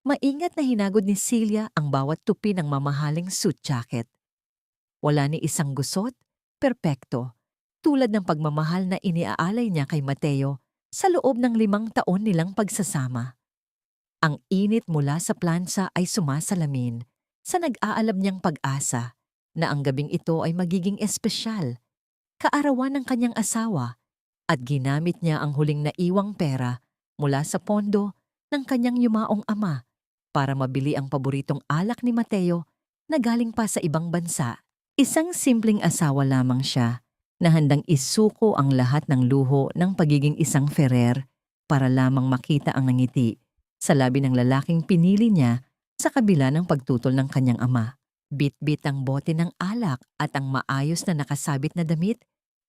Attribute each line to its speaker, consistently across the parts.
Speaker 1: Maingat na hinagod ni Celia ang bawat tupi ng mamahaling suit jacket. Wala ni isang gusot, perpekto, tulad ng pagmamahal na iniaalay niya kay Mateo sa loob ng 5 taon nilang pagsasama. Ang init mula sa plansa ay sumasalamin sa nag-aalab niyang pag-asa na ang gabing ito ay magiging espesyal, kaarawan ng kanyang asawa, at ginamit niya ang huling naiwang pera mula sa pondo ng kanyang yumaong ama para mabili ang paboritong alak ni Mateo na galing pa sa ibang bansa. Isang simpleng asawa lamang siya na handang isuko ang lahat ng luho ng pagiging isang Ferrer para lamang makita ang ngiti sa labi ng lalaking pinili niya sa kabila ng pagtutol ng kanyang ama. Bit-bit ang bote ng alak at ang maayos na nakasabit na damit,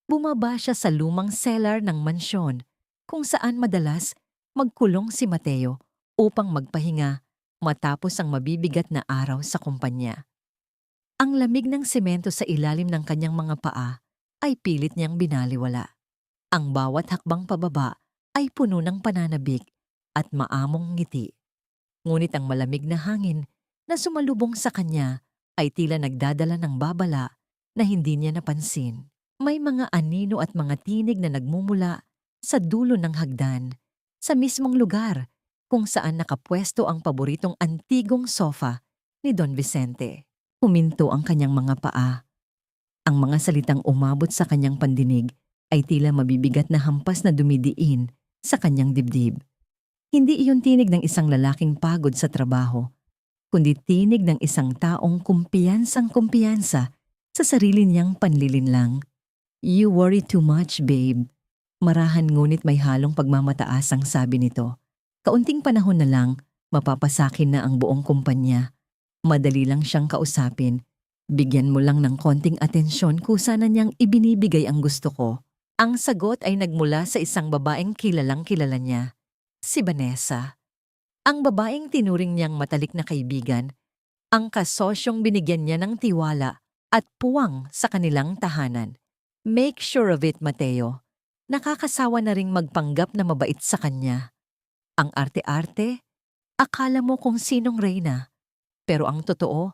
Speaker 1: bumaba siya sa lumang cellar ng mansyon kung saan madalas magkulong si Mateo upang magpahinga matapos ang mabibigat na araw sa kumpanya. Ang lamig ng semento sa ilalim ng kanyang mga paa ay pilit niyang binaliwala. Ang bawat hakbang pababa ay puno ng pananabik at maamong ngiti. Ngunit ang malamig na hangin na sumalubong sa kanya ay tila nagdadala ng babala na hindi niya napansin. May mga anino at mga tinig na nagmumula sa dulo ng hagdan, sa mismong lugar kung saan nakapwesto ang paboritong antigong sofa ni Don Vicente. Huminto ang kanyang mga paa. Ang mga salitang umabot sa kanyang pandinig ay tila mabibigat na hampas na dumidiin sa kanyang dibdib. Hindi iyon tinig ng isang lalaking pagod sa trabaho, kundi tinig ng isang taong kumpiyansang-kumpiyansa sa sarili niyang panlilinlang. "You worry too much, babe." Marahan ngunit may halong pagmamataas ang sabi nito. Kaunting panahon na lang, mapapasakin na ang buong kumpanya. Madali lang siyang kausapin. Bigyan mo lang ng konting atensyon kusa na niyang ibinibigay ang gusto ko. Ang sagot ay nagmula sa isang babaeng kilalang kilala niya, si Vanessa. Ang babaeng tinuring niyang matalik na kaibigan, ang kasosyong binigyan niya ng tiwala at puwang sa kanilang tahanan. Make sure of it, Mateo. Nakakasawa na ring magpanggap na mabait sa kanya. Ang arte-arte, akala mo kung sinong reyna. Pero ang totoo,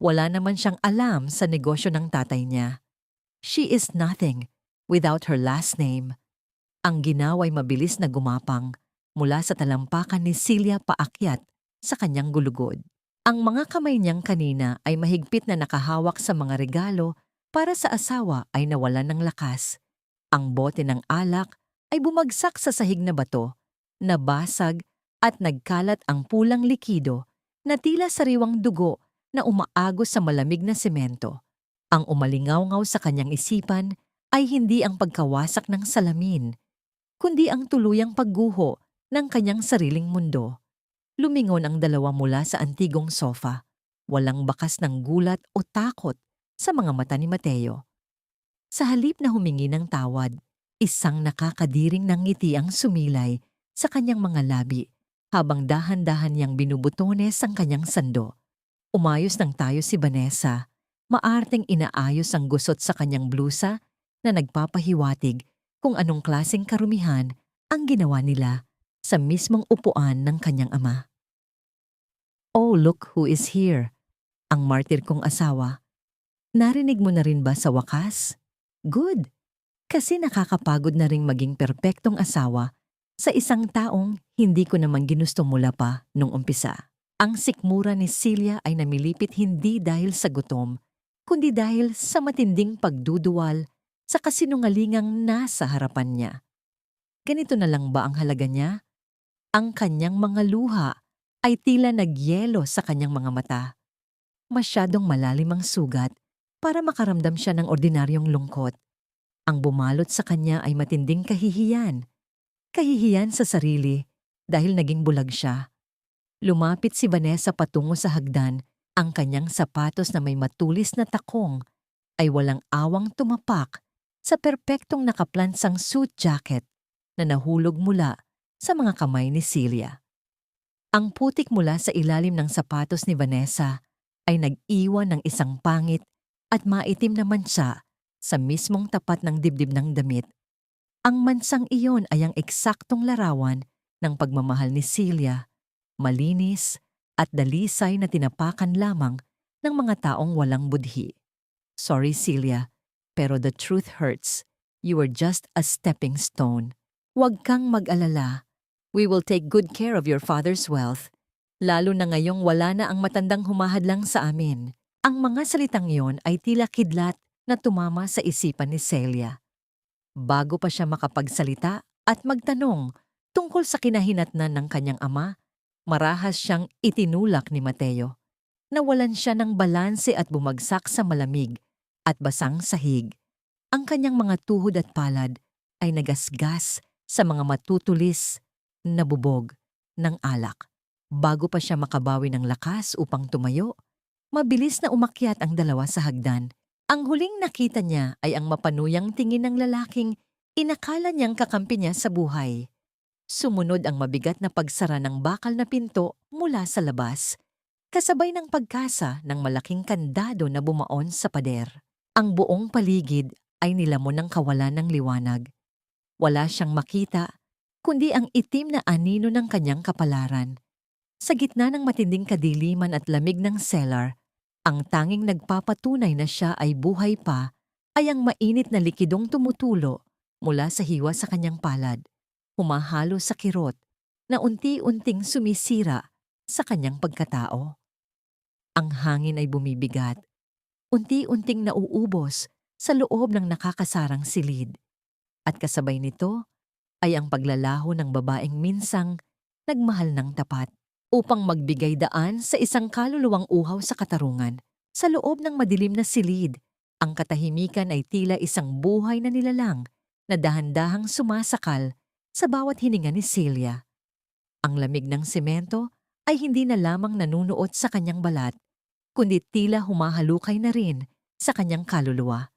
Speaker 1: wala naman siyang alam sa negosyo ng tatay niya. She is nothing without her last name. Ang ginaw ay mabilis na gumapang mula sa talampakan ni Celia paakyat sa kanyang gulugod. Ang mga kamay niyang kanina ay mahigpit na nakahawak sa mga regalo para sa asawa ay nawalan ng lakas. Ang bote ng alak ay bumagsak sa sahig na bato, nabasag at nagkalat ang pulang likido na tila sariwang dugo na umaagos sa malamig na semento. Ang umalingaw-ngaw sa kanyang isipan ay hindi ang pagkawasak ng salamin, kundi ang tuluyang pagguho ng kanyang sariling mundo. Lumingon ang dalawa mula sa antigong sofa, walang bakas ng gulat o takot sa mga mata ni Mateo. Sa halip na humingi ng tawad, isang nakakadiring ng ngiti ang sumilay sa kanyang mga labi habang dahan-dahan niyang binubutones ang kanyang sando. Umayos ng tayo si Vanessa, maarteng inaayos ang gusot sa kanyang blusa na nagpapahiwatig kung anong klaseng karumihan ang ginawa nila sa mismong upuan ng kanyang ama. "Oh, look who is here," ang martir kong asawa. "Narinig mo na rin ba sa wakas? Good, kasi nakakapagod na ring maging perpektong asawa sa isang taong hindi ko naman ginusto mula pa nung umpisa." Ang sikmura ni Celia ay namilipit hindi dahil sa gutom, kundi dahil sa matinding pagduduwal sa kasinungalingang nasa harapan niya. Ganito na lang ba ang halaga niya? Ang kanyang mga luha ay tila nagyelo sa kanyang mga mata. Masyadong malalim ang sugat para makaramdam siya ng ordinaryong lungkot. Ang bumalot sa kanya ay matinding kahihiyan. Kahihiyan sa sarili dahil naging bulag siya. Lumapit si Vanessa patungo sa hagdan, ang kanyang sapatos na may matulis na takong ay walang awang tumapak sa perpektong nakaplansang suit jacket na nahulog mula sa mga kamay ni Celia. Ang putik mula sa ilalim ng sapatos ni Vanessa ay nag-iwan ng isang pangit at maitim na mansa sa mismong tapat ng dibdib ng damit. Ang mansang iyon ay ang eksaktong larawan ng pagmamahal ni Celia malinis, at dalisay na tinapakan lamang ng mga taong walang budhi. Sorry, Celia, pero the truth hurts. You were just a stepping stone. Huwag kang mag-alala. We will take good care of your father's wealth. Lalo na ngayong wala na ang matandang humahadlang sa amin. Ang mga salitang yon ay tila kidlat na tumama sa isipan ni Celia. Bago pa siya makapagsalita at magtanong tungkol sa kinahinatnan ng kanyang ama, marahas siyang itinulak ni Mateo. Nawalan siya ng balanse at bumagsak sa malamig at basang sahig. Ang kanyang mga tuhod at palad ay nagasgas sa mga matutulis na bubog ng alak. Bago pa siya makabawi ng lakas upang tumayo, mabilis na umakyat ang dalawa sa hagdan. Ang huling nakita niya ay ang mapanuyang tingin ng lalaking inakala niyang kakampi niya sa buhay. Sumunod ang mabigat na pagsara ng bakal na pinto mula sa labas, kasabay ng pagkasa ng malaking kandado na bumaon sa pader. Ang buong paligid ay nilamon ng kawalan ng liwanag. Wala siyang makita, kundi ang itim na anino ng kanyang kapalaran. Sa gitna ng matinding kadiliman at lamig ng cellar, ang tanging nagpapatunay na siya ay buhay pa ay ang mainit na likidong tumutulo mula sa hiwa sa kanyang palad, humahalo sa kirot na unti-unting sumisira sa kanyang pagkatao. Ang hangin ay bumibigat, unti-unting nauubos sa loob ng nakakasarang silid. At kasabay nito ay ang paglalaho ng babaeng minsang nagmahal ng tapat upang magbigay daan sa isang kaluluwang uhaw sa katarungan. Sa loob ng madilim na silid, ang katahimikan ay tila isang buhay na nilalang na dahan-dahang sumasakal sa bawat hininga ni Celia. Ang lamig ng semento ay hindi na lamang nanunuot sa kanyang balat, kundi tila humahalukay na rin sa kanyang kaluluwa.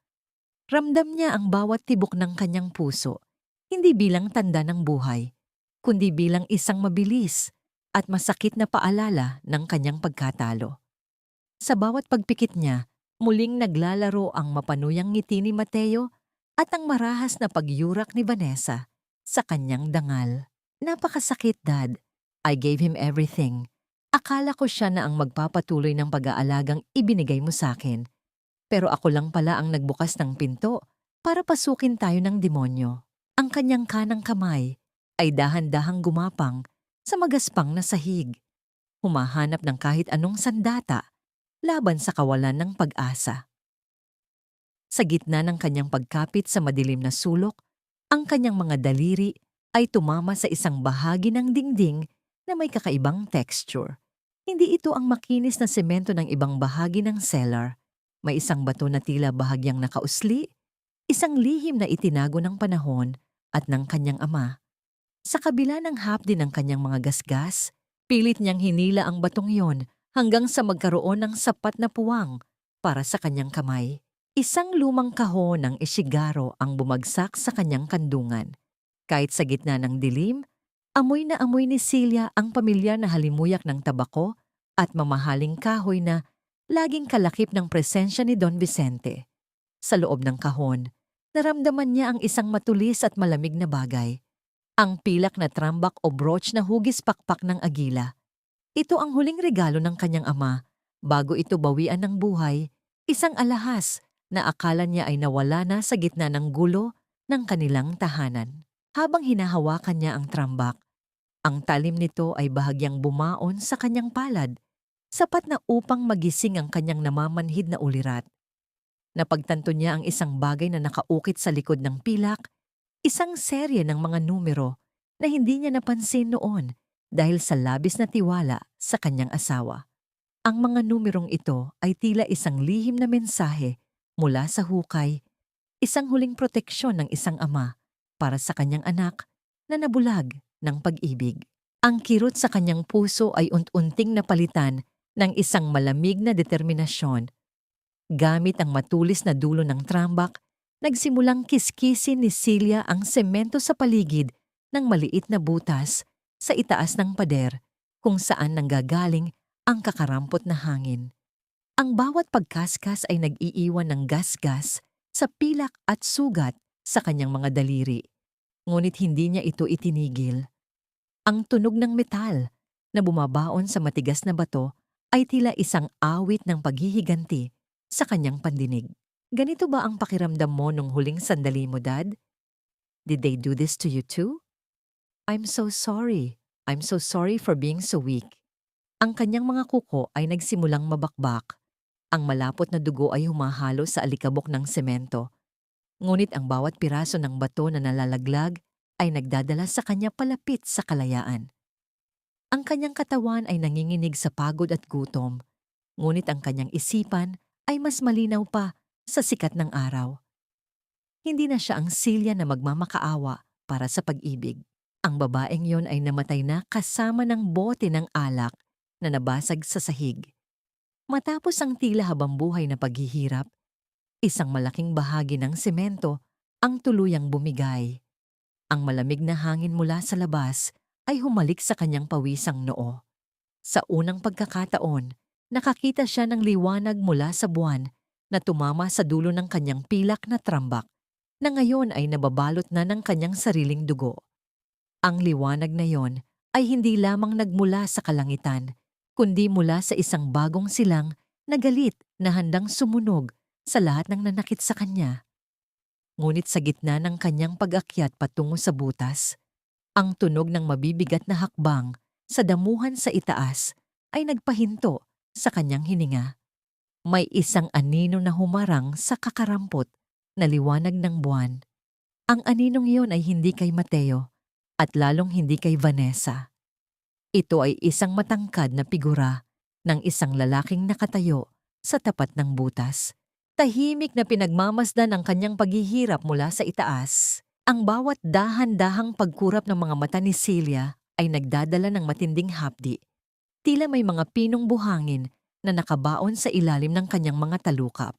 Speaker 1: Ramdam niya ang bawat tibok ng kanyang puso, hindi bilang tanda ng buhay, kundi bilang isang mabilis at masakit na paalala ng kanyang pagkatalo. Sa bawat pagpikit niya, muling naglalaro ang mapanuyang ngiti ni Mateo at ang marahas na pagyurak ni Vanessa sa kanyang dangal. Napakasakit, Dad. I gave him everything. Akala ko siya na ang magpapatuloy ng pag-aalagang ibinigay mo sa akin. Pero ako lang pala ang nagbukas ng pinto para pasukin tayo ng demonyo. Ang kanyang kanang kamay ay dahan-dahang gumapang sa magaspang na sahig, humahanap ng kahit anong sandata laban sa kawalan ng pag-asa. Sa gitna ng kanyang pagkapit sa madilim na sulok, ang kanyang mga daliri ay tumama sa isang bahagi ng dingding na may kakaibang texture. Hindi ito ang makinis na semento ng ibang bahagi ng cellar. May isang bato na tila bahagyang nakausli, isang lihim na itinago ng panahon at ng kanyang ama. Sa kabila ng hapdi ng kanyang mga gasgas, pilit niyang hinila ang batong yon hanggang sa magkaroon ng sapat na puwang para sa kanyang kamay. Isang lumang kahon ng isigaro ang bumagsak sa kanyang kandungan. Kahit sa gitna ng dilim, amoy na amoy ni Celia ang pamilyar na halimuyak ng tabako at mamahaling kahoy na laging kalakip ng presensya ni Don Vicente. Sa loob ng kahon, naramdaman niya ang isang matulis at malamig na bagay. Ang pilak na trambak o brooch na hugis pakpak ng agila. Ito ang huling regalo ng kanyang ama bago ito bawian ng buhay, isang alahas na akala niya ay nawala na sa gitna ng gulo ng kanilang tahanan. Habang hinahawakan niya ang trambak, ang talim nito ay bahagyang bumaon sa kanyang palad, sapat na upang magising ang kanyang namamanhid na ulirat. Napagtanto niya ang isang bagay na nakaukit sa likod ng pilak, isang serye ng mga numero na hindi niya napansin noon dahil sa labis na tiwala sa kanyang asawa. Ang mga numerong ito ay tila isang lihim na mensahe mula sa hukay, isang huling proteksyon ng isang ama para sa kanyang anak na nabulag ng pag-ibig. Ang kirot sa kanyang puso ay unti-unting napalitan ng isang malamig na determinasyon. Gamit ang matulis na dulo ng trambak, nagsimulang kiskisin ni Celia ang semento sa paligid ng maliit na butas sa itaas ng pader kung saan nanggagaling ang kakarampot na hangin. Ang bawat pagkaskas ay nag-iiwan ng gas-gas sa pilak at sugat sa kanyang mga daliri. Ngunit hindi niya ito itinigil. Ang tunog ng metal, na bumabaon sa matigas na bato ay tila isang awit ng paghihiganti sa kanyang pandinig. Ganito ba ang pakiramdam mo nung huling sandali mo, Dad? Did they do this to you too? I'm so sorry. I'm so sorry for being so weak. Ang kanyang mga kuko ay nagsimulang mabakbak. Ang malapot na dugo ay humahalo sa alikabok ng semento. Ngunit ang bawat piraso ng bato na nalalaglag ay nagdadala sa kanya palapit sa kalayaan. Ang kanyang katawan ay nanginginig sa pagod at gutom, ngunit ang kanyang isipan ay mas malinaw pa sa sikat ng araw. Hindi na siya ang Celia na magmamakaawa para sa pag-ibig. Ang babaeng yon ay namatay na kasama ng bote ng alak na nabasag sa sahig. Matapos ang tila habambuhay na paghihirap, isang malaking bahagi ng semento ang tuluyang bumigay. Ang malamig na hangin mula sa labas ay humalik sa kanyang pawisang noo. Sa unang pagkakataon, nakakita siya ng liwanag mula sa buwan na tumama sa dulo ng kanyang pilak na trambak na ngayon ay nababalot na ng kanyang sariling dugo. Ang liwanag na yon ay hindi lamang nagmula sa kalangitan, kundi mula sa isang bagong silang na galit na handang sumunog sa lahat ng nanakit sa kanya. Ngunit sa gitna ng kanyang pag-akyat patungo sa butas, ang tunog ng mabibigat na hakbang sa damuhan sa itaas ay nagpahinto sa kanyang hininga. May isang anino na humarang sa kakarampot na liwanag ng buwan. Ang aninong iyon ay hindi kay Mateo at lalong hindi kay Vanessa. Ito ay isang matangkad na figura ng isang lalaking nakatayo sa tapat ng butas. Tahimik na pinagmamasdan ang kanyang paghihirap mula sa itaas. Ang bawat dahan-dahang pagkurap ng mga mata ni Celia ay nagdadala ng matinding hapdi. Tila may mga pinong buhangin na nakabaon sa ilalim ng kanyang mga talukap.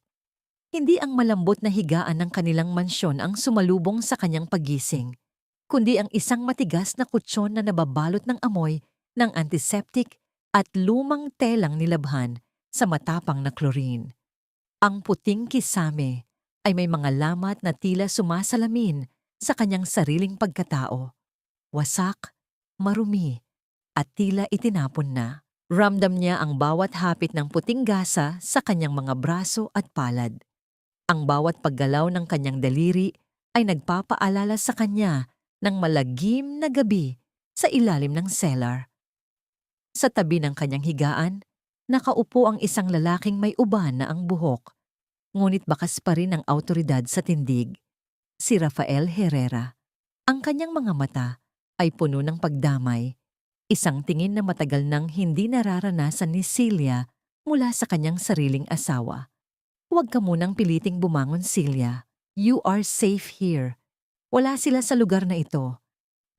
Speaker 1: Hindi ang malambot na higaan ng kanilang mansyon ang sumalubong sa kanyang paggising, kundi ang isang matigas na kutsyon na nababalot ng amoy ng antiseptic at lumang telang nilabhan sa matapang na chlorine. Ang puting kisame ay may mga lamat na tila sumasalamin sa kanyang sariling pagkatao. Wasak, marumi, at tila itinapon na. Ramdam niya ang bawat hapit ng puting gasa sa kanyang mga braso at palad. Ang bawat paggalaw ng kanyang daliri ay nagpapaalala sa kanya ng malagim na gabi sa ilalim ng cellar. Sa tabi ng kanyang higaan, nakaupo ang isang lalaking may uban na ang buhok, ngunit bakas pa rin ang awtoridad sa tindig. Si Rafael Herrera. Ang kanyang mga mata ay puno ng pagdamay, isang tingin na matagal nang hindi nararanasan ni Celia mula sa kanyang sariling asawa. Huwag ka munang piliting bumangon, Celia. You are safe here. Wala sila sa lugar na ito.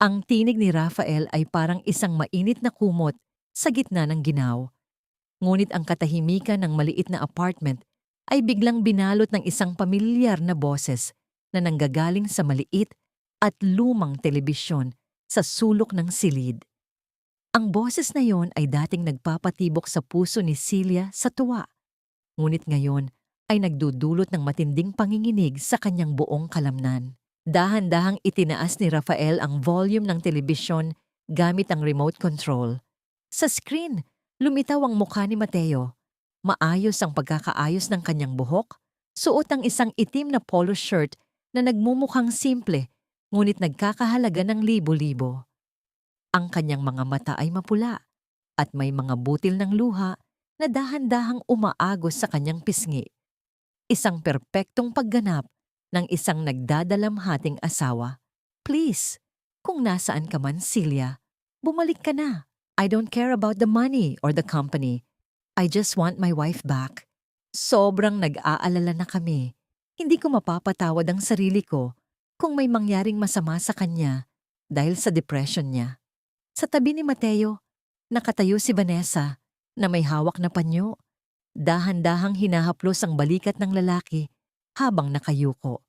Speaker 1: Ang tinig ni Rafael ay parang isang mainit na kumot sa gitna ng ginaw. Ngunit ang katahimikan ng maliit na apartment ay biglang binalot ng isang pamilyar na boses na nanggagaling sa maliit at lumang telebisyon sa sulok ng silid. Ang boses na yon ay dating nagpapatibok sa puso ni Celia sa tuwa, ngunit ngayon ay nagdudulot ng matinding panginginig sa kanyang buong kalamnan. Dahan-dahang itinaas ni Rafael ang volume ng telebisyon gamit ang remote control. Sa screen, lumitaw ang mukha ni Mateo. Maayos ang pagkakaayos ng kanyang buhok, suot ang isang itim na polo shirt na nagmumukhang simple, ngunit nagkakahalaga ng libo-libo. Ang kanyang mga mata ay mapula at may mga butil ng luha na dahan-dahang umaagos sa kanyang pisngi. Isang perpektong pagganap ng isang nagdadalamhating asawa. Please, kung nasaan ka man, Celia, bumalik ka na. I don't care about the money or the company. I just want my wife back. Sobrang nag-aalala na kami. Hindi ko mapapatawad ang sarili ko kung may mangyaring masama sa kanya dahil sa depression niya. Sa tabi ni Mateo, nakatayo si Vanessa na may hawak na panyo. Dahan-dahang hinahaplos ang balikat ng lalaki habang nakayuko.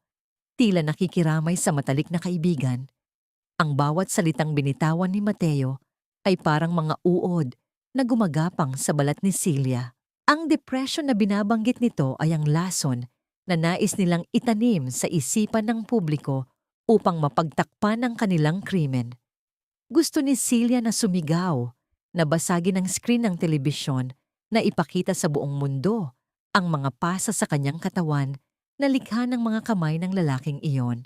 Speaker 1: Tila nakikiramay sa matalik na kaibigan. Ang bawat salitang binitawan ni Mateo ay parang mga uod na gumagapang sa balat ni Celia. Ang depression na binabanggit nito ay ang lason na nais nilang itanim sa isipan ng publiko upang mapagtakpan ang kanilang krimen. Gusto ni Celia na sumigaw, Nabasagin ang screen ng telebisyon na ipakita sa buong mundo ang mga pasa sa kanyang katawan na likha ng mga kamay ng lalaking iyon.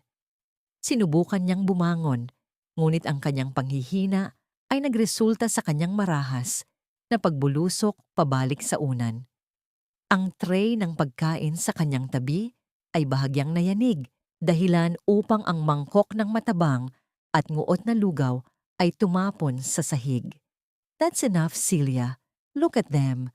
Speaker 1: Sinubukan niyang bumangon, ngunit ang kanyang panghihina ay nagresulta sa kanyang marahas na pagbulusok pabalik sa unan. Ang tray ng pagkain sa kanyang tabi ay bahagyang nayanig, dahilan upang ang mangkok ng matabang at nguot na lugaw ay tumapon sa sahig. That's enough, Celia. Look at them.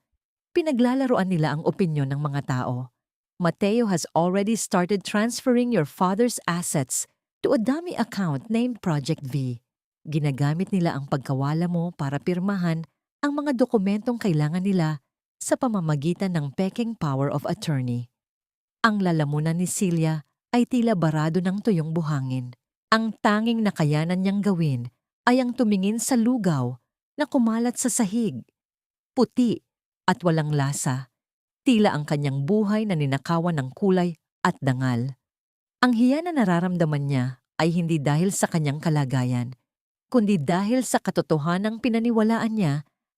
Speaker 1: Pinaglalaroan nila ang opinyon ng mga tao. Mateo has already started transferring your father's assets to a dummy account named Project V. Ginagamit nila ang pagkawala mo para pirmahan ang mga dokumentong kailangan nila sa pamamagitan ng peking power of attorney. Ang lalamunan ni Celia ay tila barado ng tuyong buhangin. Ang tanging nakayanan niyang gawin ay ang tumingin sa lugaw na kumalat sa sahig. Puti at walang lasa, tila ang kanyang buhay na ninakawan ng kulay at dangal. Ang hiya na nararamdaman niya ay hindi dahil sa kanyang kalagayan, kundi dahil sa katotohanang pinaniwalaan niya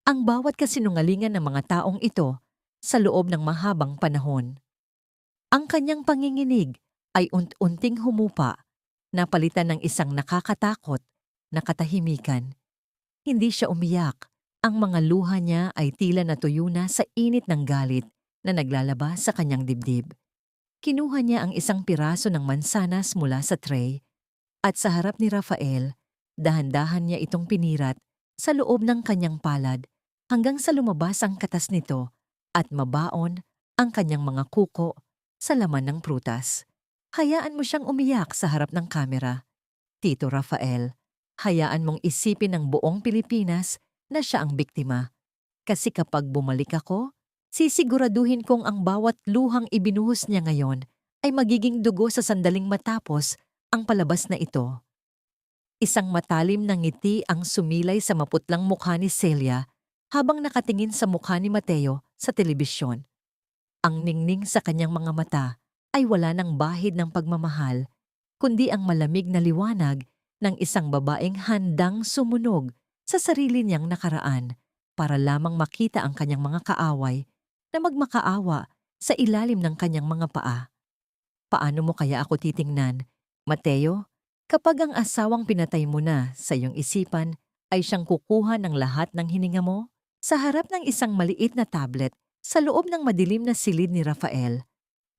Speaker 1: ang bawat kasinungalingan ng mga taong ito sa loob ng mahabang panahon. Ang kanyang panginginig ay unting humupa, napalitan ng isang nakakatakot na katahimikan. Hindi siya umiyak. Ang mga luha niya ay tila natuyo na sa init ng galit na naglalabas sa kanyang dibdib. Kinuha niya ang isang piraso ng mansanas mula sa tray at sa harap ni Rafael, dahan-dahan niya itong pinirat sa loob ng kanyang palad hanggang sa lumabas ang katas nito at mabaon ang kanyang mga kuko sa laman ng prutas. Hayaan mo siyang umiyak sa harap ng kamera. Tito Rafael, hayaan mong isipin ng buong Pilipinas na siya ang biktima. Kasi kapag bumalik ako, sisiguraduhin kong ang bawat luhang ibinuhos niya ngayon ay magiging dugo sa sandaling matapos ang palabas na ito. Isang matalim na ngiti ang sumilay sa maputlang mukha ni Celia habang nakatingin sa mukha ni Mateo sa telebisyon. Ang ningning sa kanyang mga mata ay wala ng bahid ng pagmamahal, kundi ang malamig na liwanag ng isang babaeng handang sumunog sa sarili niyang nakaraan para lamang makita ang kanyang mga kaaway na magmakaawa sa ilalim ng kanyang mga paa. Paano mo kaya ako titingnan, Mateo, kapag ang asawang pinatay mo na sa iyong isipan ay siyang kukuha ng lahat ng hininga mo? Sa harap ng isang maliit na tablet sa loob ng madilim na silid ni Rafael,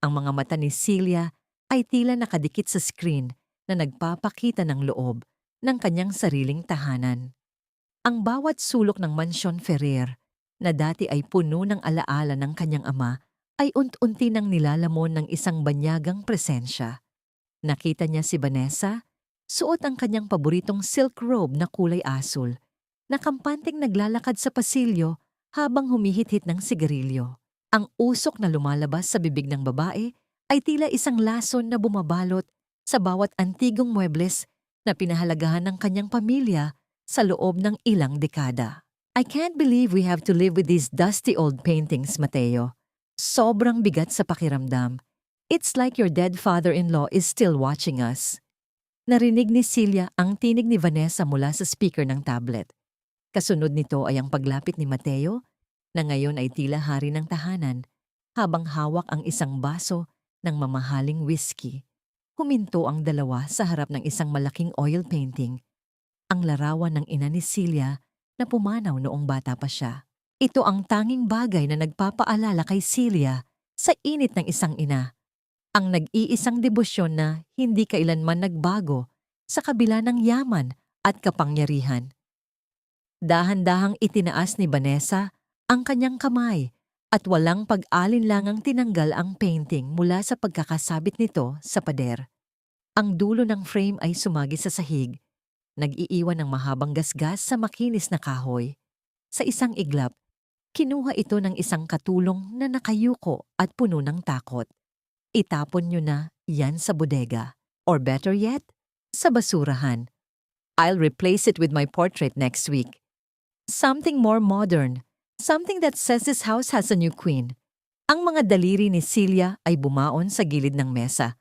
Speaker 1: ang mga mata ni Celia ay tila nakadikit sa screen na nagpapakita ng loob ng kanyang sariling tahanan. Ang bawat sulok ng Mansyon Ferrer, na dati ay puno ng alaala ng kanyang ama, ay unti-unti nang nilalamon ng isang banyagang presensya. Nakita niya si Vanessa, suot ang kanyang paboritong silk robe na kulay asul, na kampanting naglalakad sa pasilyo habang humihit-hit ng sigarilyo. Ang usok na lumalabas sa bibig ng babae ay tila isang lason na bumabalot sa bawat antigong muebles na pinahalagahan ng kanyang pamilya sa loob ng ilang dekada. I can't believe we have to live with these dusty old paintings, Mateo. Sobrang bigat sa pakiramdam. It's like your dead father-in-law is still watching us. Narinig ni Celia ang tinig ni Vanessa mula sa speaker ng tablet. Kasunod nito ay ang paglapit ni Mateo, na ngayon ay tila hari ng tahanan, habang hawak ang isang baso ng mamahaling whiskey. Huminto ang dalawa sa harap ng isang malaking oil painting, ang larawan ng ina ni Celia na pumanaw noong bata pa siya. Ito ang tanging bagay na nagpapaalala kay Celia sa init ng isang ina, ang nag-iisang debosyon na hindi kailanman nagbago sa kabila ng yaman at kapangyarihan. Dahan-dahang itinaas ni Vanessa ang kanyang kamay at walang pag-alinlangang tinanggal ang painting mula sa pagkakasabit nito sa pader. Ang dulo ng frame ay sumagi sa sahig, nag-iiwan ng mahabang gasgas sa makinis na kahoy. Sa isang iglap, kinuha ito ng isang katulong na nakayuko at puno ng takot. Itapon niyo na yan sa bodega. Or better yet, sa basurahan. I'll replace it with my portrait next week. Something more modern. Something that says this house has a new queen. Ang mga daliri ni Celia ay bumaon sa gilid ng mesa.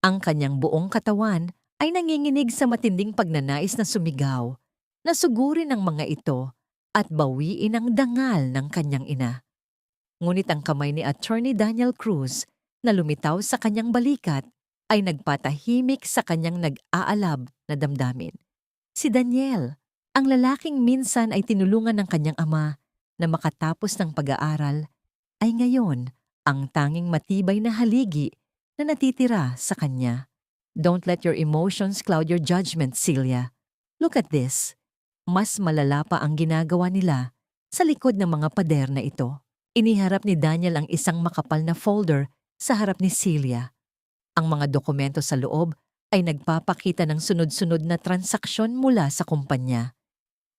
Speaker 1: Ang kanyang buong katawan ay nanginginig sa matinding pagnanais na sumigaw. Nasugurin ng mga ito at bawiin ang dangal ng kanyang ina. Ngunit ang kamay ni Attorney Daniel Cruz na lumitaw sa kanyang balikat ay nagpatahimik sa kanyang nag-aalab na damdamin. Si Daniel, ang lalaking minsan ay tinulungan ng kanyang ama na makatapos ng pag-aaral, ay ngayon ang tanging matibay na haligi na natitira sa kanya. Don't let your emotions cloud your judgment, Celia. Look at this. Mas malala pa ang ginagawa nila sa likod ng mga pader na ito. Iniharap ni Daniel ang isang makapal na folder sa harap ni Celia. Ang mga dokumento sa loob ay nagpapakita ng sunod-sunod na transaksyon mula sa kumpanya.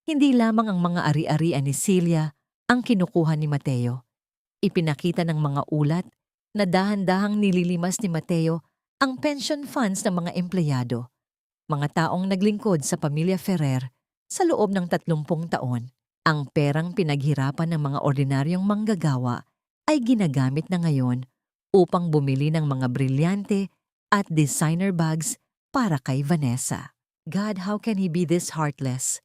Speaker 1: Hindi lamang ang mga ari-arian ni Celia ang kinukuha ni Mateo. Ipinakita ng mga ulat na dahan-dahang nililimas ni Mateo ang pension funds ng mga empleyado, mga taong naglingkod sa pamilya Ferrer sa loob ng 30 taon. Ang perang pinaghirapan ng mga ordinaryong manggagawa ay ginagamit na ngayon upang bumili ng mga brilyante at designer bags para kay Vanessa. God, how can he be this heartless?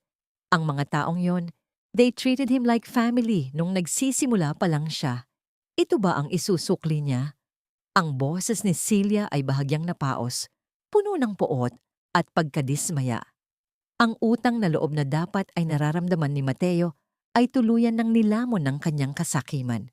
Speaker 1: Ang mga taong yon, they treated him like family nung nagsisimula pa lang siya. Ito ba ang isusukli niya? Ang boses ni Celia ay bahagyang napaos, puno ng poot at pagkadismaya. Ang utang na loob na dapat ay nararamdaman ni Mateo ay tuluyan ng nilamon ng kanyang kasakiman.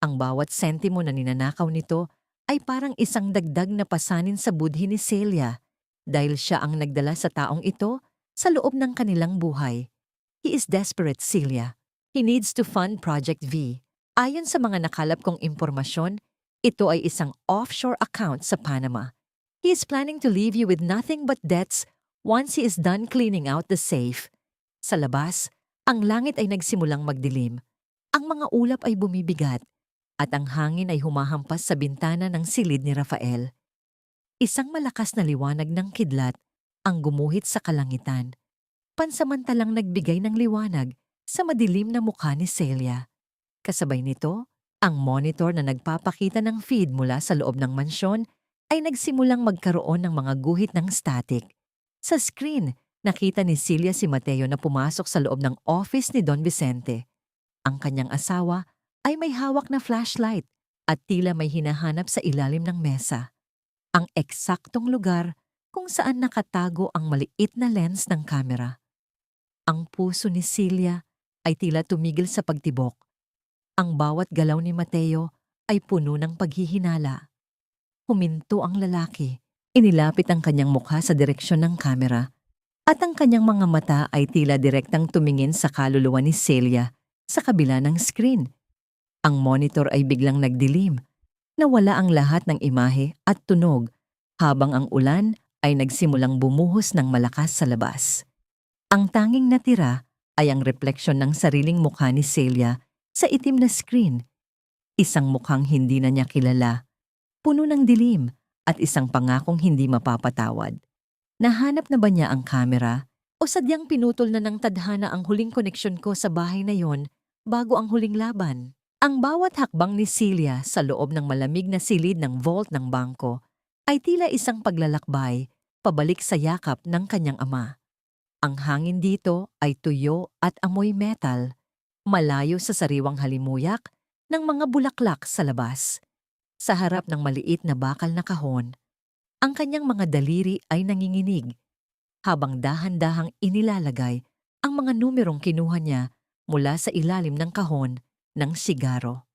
Speaker 1: Ang bawat sentimo na ninanakaw nito ay parang isang dagdag na pasanin sa budhi ni Celia dahil siya ang nagdala sa taong ito sa loob ng kanilang buhay. He is desperate, Celia. He needs to fund Project V. Ayon sa mga nakalap kong impormasyon, ito ay isang offshore account sa Panama. He is planning to leave you with nothing but debts once he is done cleaning out the safe. Sa labas, ang langit ay nagsimulang magdilim. Ang mga ulap ay bumibigat at ang hangin ay humahampas sa bintana ng silid ni Rafael. Isang malakas na liwanag ng kidlat ang gumuhit sa kalangitan. Pansamantalang nagbigay ng liwanag sa madilim na mukha ni Celia. Kasabay nito, ang monitor na nagpapakita ng feed mula sa loob ng mansyon ay nagsimulang magkaroon ng mga guhit ng static. Sa screen, nakita ni Celia si Mateo na pumasok sa loob ng office ni Don Vicente. Ang kanyang asawa ay may hawak na flashlight at tila may hinahanap sa ilalim ng mesa. Ang eksaktong lugar kung saan nakatago ang maliit na lens ng kamera. Ang puso ni Celia ay tila tumigil sa pagtibok. Ang bawat galaw ni Mateo ay puno ng paghihinala. Huminto ang lalaki, inilapit ang kanyang mukha sa direksyon ng kamera, at ang kanyang mga mata ay tila direktang tumingin sa kaluluwa ni Celia sa kabila ng screen. Ang monitor ay biglang nagdilim, nawala ang lahat ng imahe at tunog habang ang ulan ay nagsimulang bumuhos ng malakas sa labas. Ang tanging natira ay ang refleksyon ng sariling mukha ni Celia sa itim na screen. Isang mukhang hindi na niya kilala, puno ng dilim at isang pangakong hindi mapapatawad. Nahanap na ba niya ang kamera o sadyang pinutol na ng tadhana ang huling koneksyon ko sa bahay na yon bago ang huling laban? Ang bawat hakbang ni Celia sa loob ng malamig na silid ng vault ng bangko ay tila isang paglalakbay pabalik sa yakap ng kanyang ama. Ang hangin dito ay tuyo at amoy metal, malayo sa sariwang halimuyak ng mga bulaklak sa labas. Sa harap ng maliit na bakal na kahon, ang kanyang mga daliri ay nanginginig habang dahan-dahang inilalagay ang mga numerong kinuha niya mula sa ilalim ng kahon ng sigaro.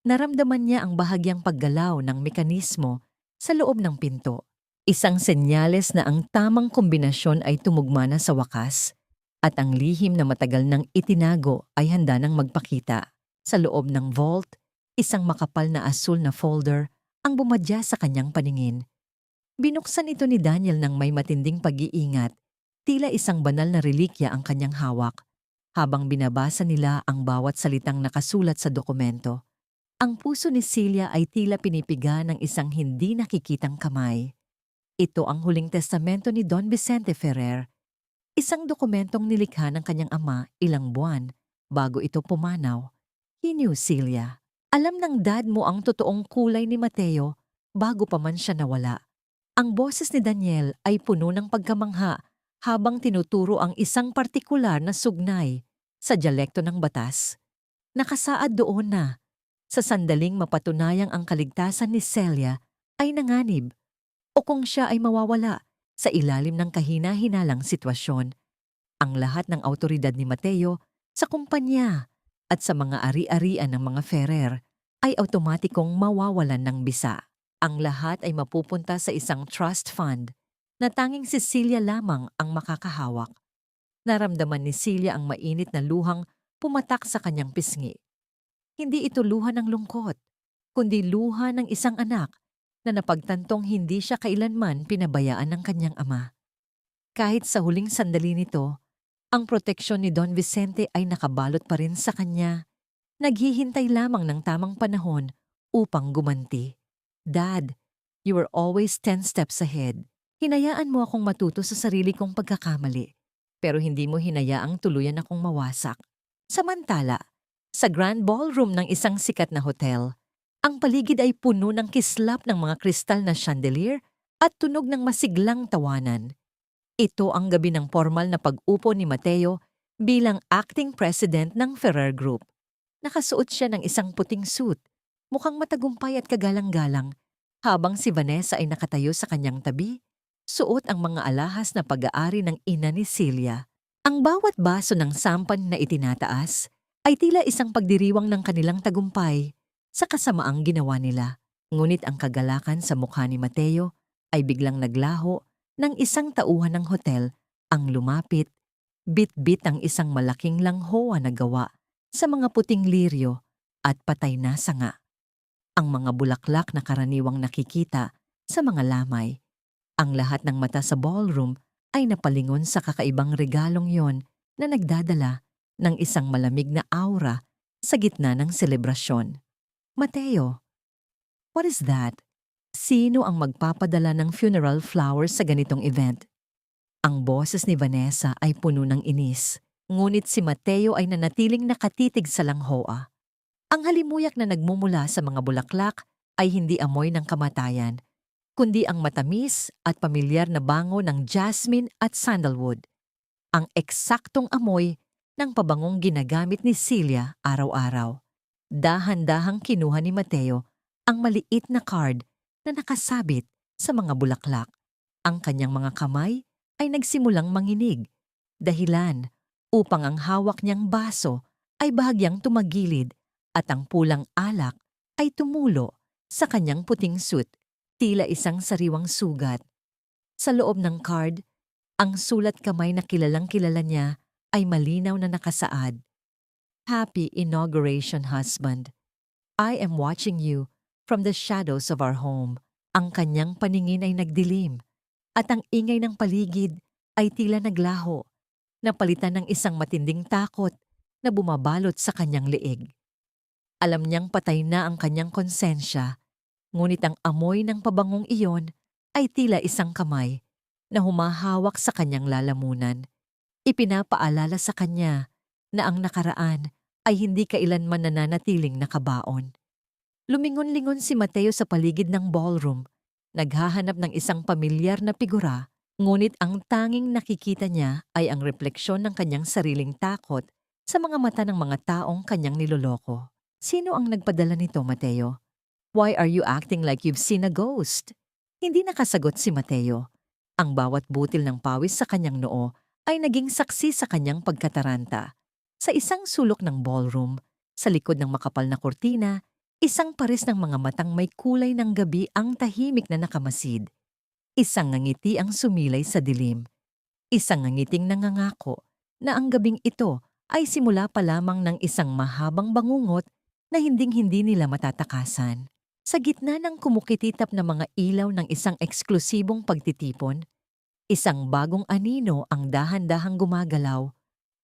Speaker 1: Naramdaman niya ang bahagyang paggalaw ng mekanismo sa loob ng pinto. Isang senyales na ang tamang kombinasyon ay tumugma na sa wakas at ang lihim na matagal nang itinago ay handa nang magpakita. Sa loob ng vault, isang makapal na asul na folder ang bumadya sa kanyang paningin. Binuksan ito ni Daniel ng may matinding pag-iingat, tila isang banal na relikya ang kanyang hawak. Habang binabasa nila ang bawat salitang nakasulat sa dokumento, ang puso ni Celia ay tila pinipiga ng isang hindi nakikitang kamay. Ito ang huling testamento ni Don Vicente Ferrer, isang dokumentong nilikha ng kanyang ama ilang buwan bago ito pumanaw. He knew, Celia. Alam ng dad mo ang totoong kulay ni Mateo bago pa man siya nawala. Ang boses ni Daniel ay puno ng pagkamangha habang tinuturo ang isang partikular na sugnay sa dyalekto ng batas. Nakasaad doon na, sa sandaling mapatunayang ang kaligtasan ni Celia ay nanganib o kung siya ay mawawala sa ilalim ng kahina-hinalang sitwasyon. Ang lahat ng awtoridad ni Mateo sa kumpanya at sa mga ari-arian ng mga Ferrer ay automatikong mawawalan ng bisa. Ang lahat ay mapupunta sa isang trust fund na tanging si Celia lamang ang makakahawak. Naramdaman ni Celia ang mainit na luhang pumatak sa kanyang pisngi. Hindi ito luha ng lungkot, kundi luha ng isang anak na napagtantong hindi siya kailanman pinabayaan ng kanyang ama. Kahit sa huling sandali nito, ang proteksyon ni Don Vicente ay nakabalot pa rin sa kanya. Naghihintay lamang ng tamang panahon upang gumanti. Dad, you were always 10 steps ahead. Hinayaan mo akong matuto sa sarili kong pagkakamali, pero hindi mo hinayaang tuluyan akong mawasak. Samantala, sa grand ballroom ng isang sikat na hotel, ang paligid ay puno ng kislap ng mga kristal na chandelier at tunog ng masiglang tawanan. Ito ang gabi ng formal na pag-upo ni Mateo bilang acting president ng Ferrer Group. Nakasuot siya ng isang puting suit, mukhang matagumpay at kagalang-galang, habang si Vanessa ay nakatayo sa kanyang tabi, suot ang mga alahas na pag-aari ng ina ni Celia. Ang bawat baso ng sampan na itinataas ay tila isang pagdiriwang ng kanilang tagumpay sa kasamaang ginawa nila. Ngunit ang kagalakan sa mukha ni Mateo ay biglang naglaho ng isang tauhan ng hotel ang lumapit, bit-bit ang isang malaking langhoa na gawa sa mga puting liryo at patay na sanga. Ang mga bulaklak na karaniwang nakikita sa mga lamay. Ang lahat ng mata sa ballroom ay napalingon sa kakaibang regalong yon na nagdadala ng isang malamig na aura sa gitna ng selebrasyon. Mateo, what is that? Sino ang magpapadala ng funeral flowers sa ganitong event? Ang boses ni Vanessa ay puno ng inis, ngunit si Mateo ay nanatiling nakatitig sa langhoa. Ang halimuyak na nagmumula sa mga bulaklak ay hindi amoy ng kamatayan, kundi ang matamis at pamilyar na bango ng jasmine at sandalwood. Ang eksaktong amoy ng pabangong ginagamit ni Celia araw-araw. Dahan-dahang kinuha ni Mateo ang maliit na card na nakasabit sa mga bulaklak. Ang kanyang mga kamay ay nagsimulang manginig, dahilan upang ang hawak niyang baso ay bahagyang tumagilid at ang pulang alak ay tumulo sa kanyang puting suit, tila isang sariwang sugat. Sa loob ng card, ang sulat kamay na kilalang-kilala niya ay malinaw na nakasaad, "Happy Inauguration, Husband. I am watching you from the shadows of our home." Ang kanyang paningin ay nagdilim at ang ingay ng paligid ay tila naglaho, napalitan ng isang matinding takot na bumabalot sa kanyang leeg. Alam niyang patay na ang kanyang konsensya, ngunit ang amoy ng pabangong iyon ay tila isang kamay na humahawak sa kanyang lalamunan. Ipinapaalala sa kanya na ang nakaraan ay hindi kailanman nananatiling nakabaon. Lumingon-lingon si Mateo sa paligid ng ballroom, naghahanap ng isang pamilyar na figura, ngunit ang tanging nakikita niya ay ang refleksyon ng kanyang sariling takot sa mga mata ng mga taong kanyang niloloko. Sino ang nagpadala nito, Mateo? Why are you acting like you've seen a ghost? Hindi nakasagot si Mateo. Ang bawat butil ng pawis sa kanyang noo ay naging saksi sa kanyang pagkataranta. Sa isang sulok ng ballroom, sa likod ng makapal na kurtina, isang pares ng mga matang may kulay ng gabi ang tahimik na nakamasid. Isang ngangiti ang sumilay sa dilim. Isang ngangiting nangangako na ang gabing ito ay simula pa lamang ng isang mahabang bangungot na hinding-hindi nila matatakasan. Sa gitna ng kumukititap na mga ilaw ng isang eksklusibong pagtitipon, isang bagong anino ang dahan-dahang gumagalaw.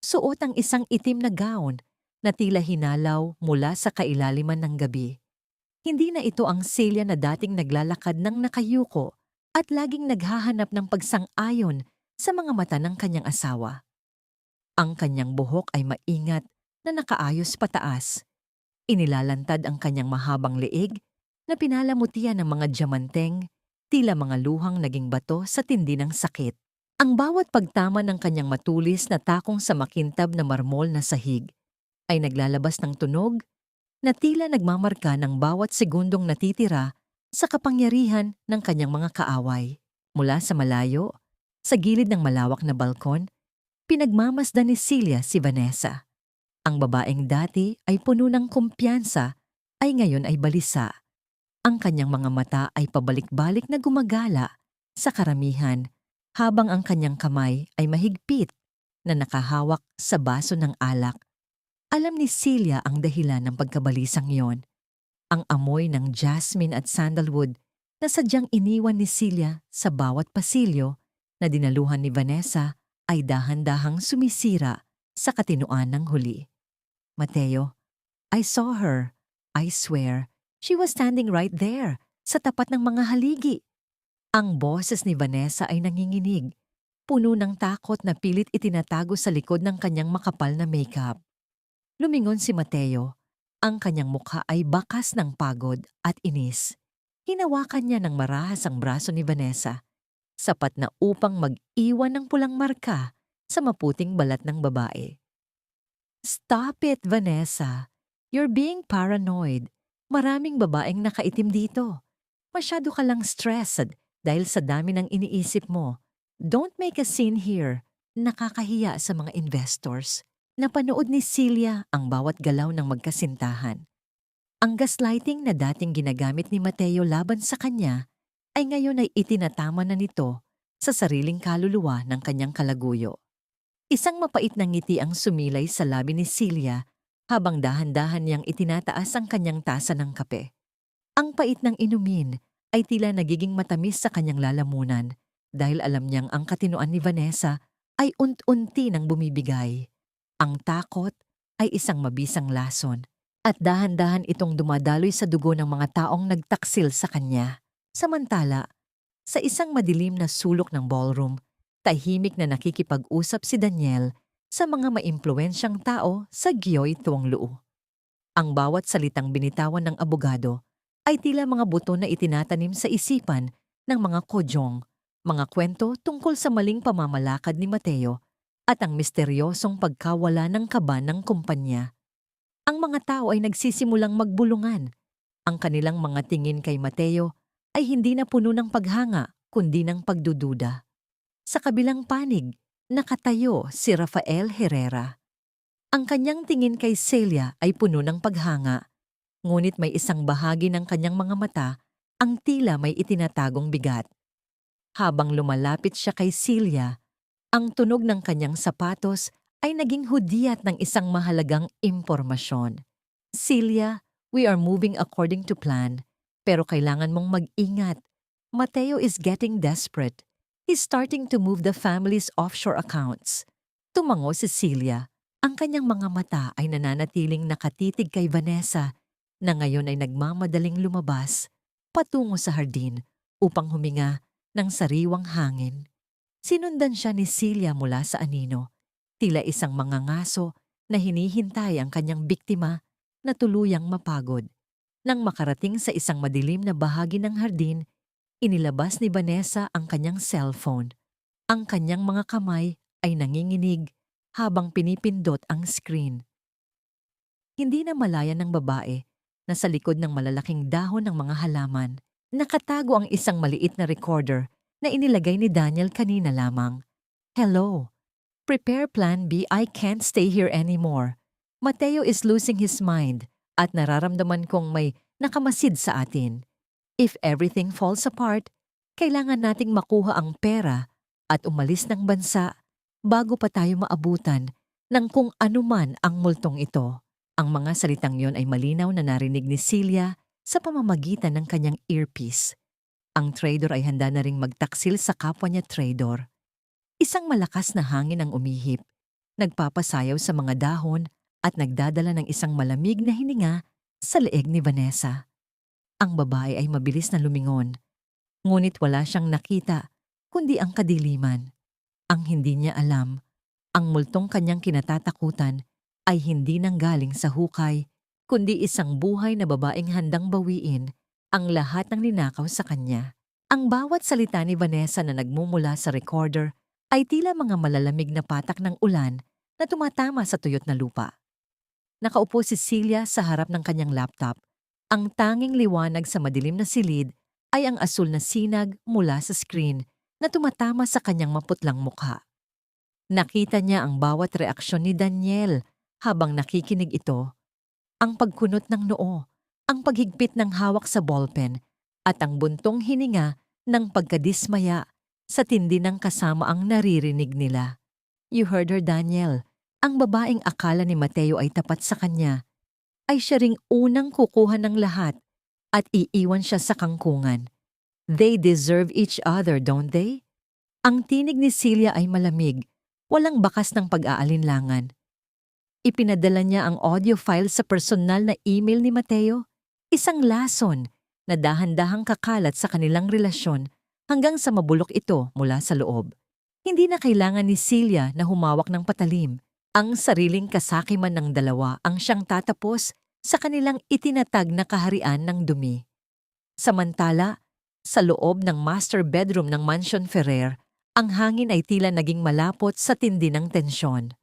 Speaker 1: Suot ang isang itim na gown na tila hinalaw mula sa kailaliman ng gabi. Hindi na ito ang Celia na dating naglalakad ng nakayuko at laging naghahanap ng pagsang-ayon sa mga mata ng kanyang asawa. Ang kanyang buhok ay maingat na nakaayos pataas. Inilalantad ang kanyang mahabang leeg na pinalamutian ng mga diamanteng, tila mga luhang naging bato sa tindi ng sakit. Ang bawat pagtama ng kanyang matulis na takong sa makintab na marmol na sahig ay naglalabas ng tunog na tila nagmamarka ng bawat segundong natitira sa kapangyarihan ng kanyang mga kaaway. Mula sa malayo, sa gilid ng malawak na balkon, pinagmamasdan ni Celia si Vanessa. Ang babaeng dati ay puno ng kumpiyansa ay ngayon ay balisa. Ang kanyang mga mata ay pabalik-balik na gumagala sa karamihan habang ang kanyang kamay ay mahigpit na nakahawak sa baso ng alak. Alam ni Celia ang dahilan ng pagkabalisang yon. Ang amoy ng jasmine at sandalwood na sadyang iniwan ni Celia sa bawat pasilyo na dinaluhan ni Vanessa ay dahan-dahang sumisira sa katinoan ng huli. Mateo, I saw her. I swear, she was standing right there, sa tapat ng mga haligi. Ang boses ni Vanessa ay nanginginig, puno ng takot na pilit itinatago sa likod ng kanyang makapal na makeup. Lumingon si Mateo. Ang kanyang mukha ay bakas ng pagod at inis. Hinawakan niya ng marahas ang braso ni Vanessa, sapat na upang mag-iwan ng pulang marka sa maputing balat ng babae. Stop it, Vanessa. You're being paranoid. Maraming babaeng nakaitim dito. Masyado ka lang stressed dahil sa dami ng iniisip mo. Don't make a scene here. Nakakahiya sa mga investors. Napanood ni Celia ang bawat galaw ng magkasintahan. Ang gaslighting na dating ginagamit ni Mateo laban sa kanya ay ngayon ay itinatama na nito sa sariling kaluluwa ng kanyang kalaguyo. Isang mapait na ngiti ang sumilay sa labi ni Celia habang dahan-dahan niyang itinataas ang kanyang tasa ng kape. Ang pait ng inumin ay tila nagiging matamis sa kanyang lalamunan dahil alam niyang ang katinoan ni Vanessa ay unti-unti nang bumibigay. Ang takot ay isang mabisang lason at dahan-dahan itong dumadaloy sa dugo ng mga taong nagtaksil sa kanya. Samantala, sa isang madilim na sulok ng ballroom, tahimik na nakikipag-usap si Daniel sa mga maimpluwensyang tao sa Gioy Tuong Luo. Ang bawat salitang binitawan ng abogado ay tila mga buto na itinatanim sa isipan ng mga kodyong, mga kwento tungkol sa maling pamamalakad ni Mateo at ang misteryosong pagkawala ng kaban ng kumpanya. Ang mga tao ay nagsisimulang magbulungan. Ang kanilang mga tingin kay Mateo ay hindi na puno ng paghanga kundi ng pagdududa. Sa kabilang panig, nakatayo si Rafael Herrera. Ang kanyang tingin kay Celia ay puno ng paghanga, ngunit may isang bahagi ng kanyang mga mata ang tila may itinatagong bigat. Habang lumalapit siya kay Celia, ang tunog ng kanyang sapatos ay naging hudyat ng isang mahalagang impormasyon. Celia, we are moving according to plan, pero kailangan mong mag-ingat. Mateo is getting desperate. He's starting to move the family's offshore accounts. Tumango si Celia. Ang kanyang mga mata ay nananatiling nakatitig kay Vanessa na ngayon ay nagmamadaling lumabas patungo sa hardin upang huminga ng sariwang hangin. Sinundan siya ni Celia mula sa anino, tila isang mangangaso na hinihintay ang kanyang biktima na tuluyang mapagod. Nang makarating sa isang madilim na bahagi ng hardin, inilabas ni Vanessa ang kanyang cellphone. Ang kanyang mga kamay ay nanginginig habang pinipindot ang screen. Hindi na malaya ng babae na sa likod ng malalaking dahon ng mga halaman, nakatago ang isang maliit na recorder na inilagay ni Daniel kanina lamang. Hello. Prepare plan B, I can't stay here anymore. Mateo is losing his mind at nararamdaman kong may nakamasid sa atin. If everything falls apart, kailangan nating makuha ang pera at umalis ng bansa bago pa tayo maabutan ng kung anuman ang multong ito. Ang mga salitang yon ay malinaw na narinig ni Celia sa pamamagitan ng kanyang earpiece. Ang trader ay handa na ring magtaksil sa kapwa niya trader. Isang malakas na hangin ang umihip, nagpapasayaw sa mga dahon at nagdadala ng isang malamig na hininga sa leeg ni Vanessa. Ang babae ay mabilis na lumingon, ngunit wala siyang nakita kundi ang kadiliman. Ang hindi niya alam, ang multong kanyang kinatatakutan ay hindi nanggaling sa hukay, kundi isang buhay na babaeng handang bawiin ang lahat ng ninakaw sa kanya. Ang bawat salita ni Vanessa na nagmumula sa recorder ay tila mga malalamig na patak ng ulan na tumatama sa tuyot na lupa. Nakaupo si Celia sa harap ng kanyang laptop. Ang tanging liwanag sa madilim na silid ay ang asul na sinag mula sa screen na tumatama sa kanyang maputlang mukha. Nakita niya ang bawat reaksyon ni Daniel habang nakikinig ito. Ang pagkunot ng noo, ang paghigpit ng hawak sa ballpen, at ang buntong hininga ng pagkadismaya sa tindi ng kasama ang naririnig nila. You heard her, Daniel. Ang babaeng akala ni Mateo ay tapat sa kanya, ay siya ring unang kukuha ng lahat at iiwan siya sa kangkungan. They deserve each other, don't they? Ang tinig ni Celia ay malamig, walang bakas ng pag-aalinlangan. Ipinadala niya ang audio file sa personal na email ni Mateo, isang lason na dahan-dahang kakalat sa kanilang relasyon hanggang sa mabulok ito mula sa loob. Hindi na kailangan ni Celia na humawak ng patalim. Ang sariling kasakiman ng dalawa ang siyang tatapos sa kanilang itinatag na kaharian ng dumi. Samantala, sa loob ng master bedroom ng Mansion Ferrer, ang hangin ay tila naging malapot sa tindi ng tensyon.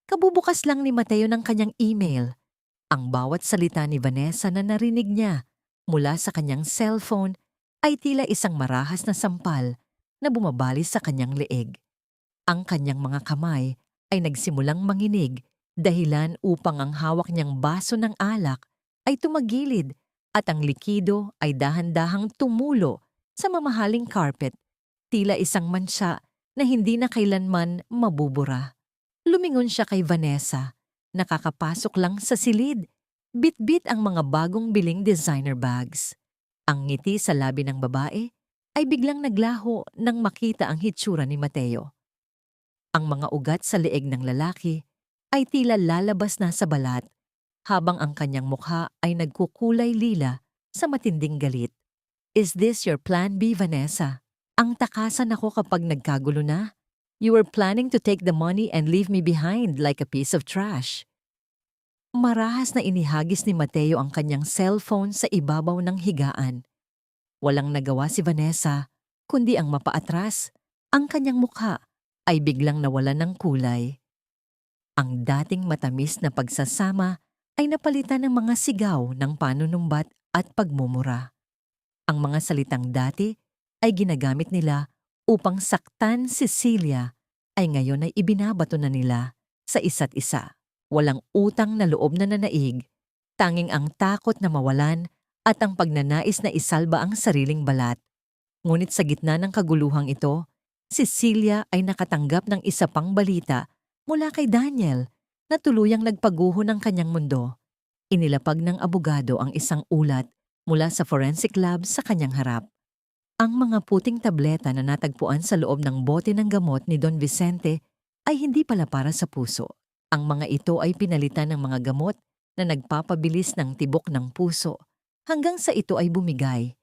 Speaker 1: Kabubukas lang ni Mateo ng kanyang email. Ang bawat salita ni Vanessa na narinig niya mula sa kanyang cellphone ay tila isang marahas na sampal na bumabali sa kanyang leeg. Ang kanyang mga kamay ay nagsimulang manginig dahilan upang ang hawak niyang baso ng alak ay tumagilid at ang likido ay dahan-dahang tumulo sa mamahaling carpet, tila isang mansa na hindi na kailanman mabubura. Lumingon siya kay Vanessa, nakakapasok lang sa silid, bit-bit ang mga bagong biling designer bags. Ang ngiti sa labi ng babae ay biglang naglaho nang makita ang hitsura ni Mateo. Ang mga ugat sa leeg ng lalaki ay tila lalabas na sa balat habang ang kanyang mukha ay nagkukulay lila sa matinding galit. Is this your plan B, Vanessa? Ang takasan ako kapag nagkagulo na. You were planning to take the money and leave me behind like a piece of trash. Marahas na inihagis ni Mateo ang kanyang cellphone sa ibabaw ng higaan. Walang nagawa si Vanessa, kundi ang mapaatras. Ang kanyang mukha ay biglang nawalan ng kulay. Ang dating matamis na pagsasama ay napalitan ng mga sigaw ng panunumbat at pagmumura. Ang mga salitang dati ay ginagamit nila upang saktan si Celia ay ngayon ay ibinabato na nila sa isa't isa. Walang utang na loob na nanaig, tanging ang takot na mawalan at ang pagnanais na isalba ang sariling balat. Ngunit sa gitna ng kaguluhang ito, si Celia ay nakatanggap ng isa pang balita mula kay Daniel na tuluyang nagpaguho ng kanyang mundo. Inilapag ng abogado ang isang ulat mula sa forensic lab sa kanyang harap. Ang mga puting tableta na natagpuan sa loob ng bote ng gamot ni Don Vicente ay hindi pala para sa puso. Ang mga ito ay pinalitan ng mga gamot na nagpapabilis ng tibok ng puso hanggang sa ito ay bumigay.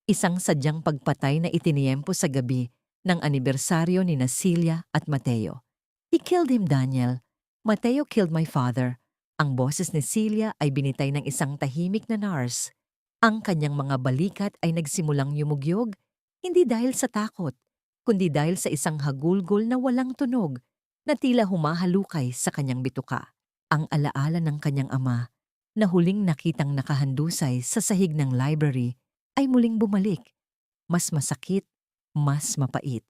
Speaker 1: Isang sadyang pagpatay na itiniyempo sa gabi ng anibersaryo ni Celia at Mateo. He killed him, Daniel. Mateo killed my father. Ang boses ni Celia ay binitay ng isang tahimik na nurse. Ang kanyang mga balikat ay nagsimulang yumugyog, hindi dahil sa takot, kundi dahil sa isang hagulgol na walang tunog na tila humahalukay sa kanyang bituka. Ang alaala ng kanyang ama na huling nakitang nakahandusay sa sahig ng library ay muling bumalik. Mas masakit, mas mapait.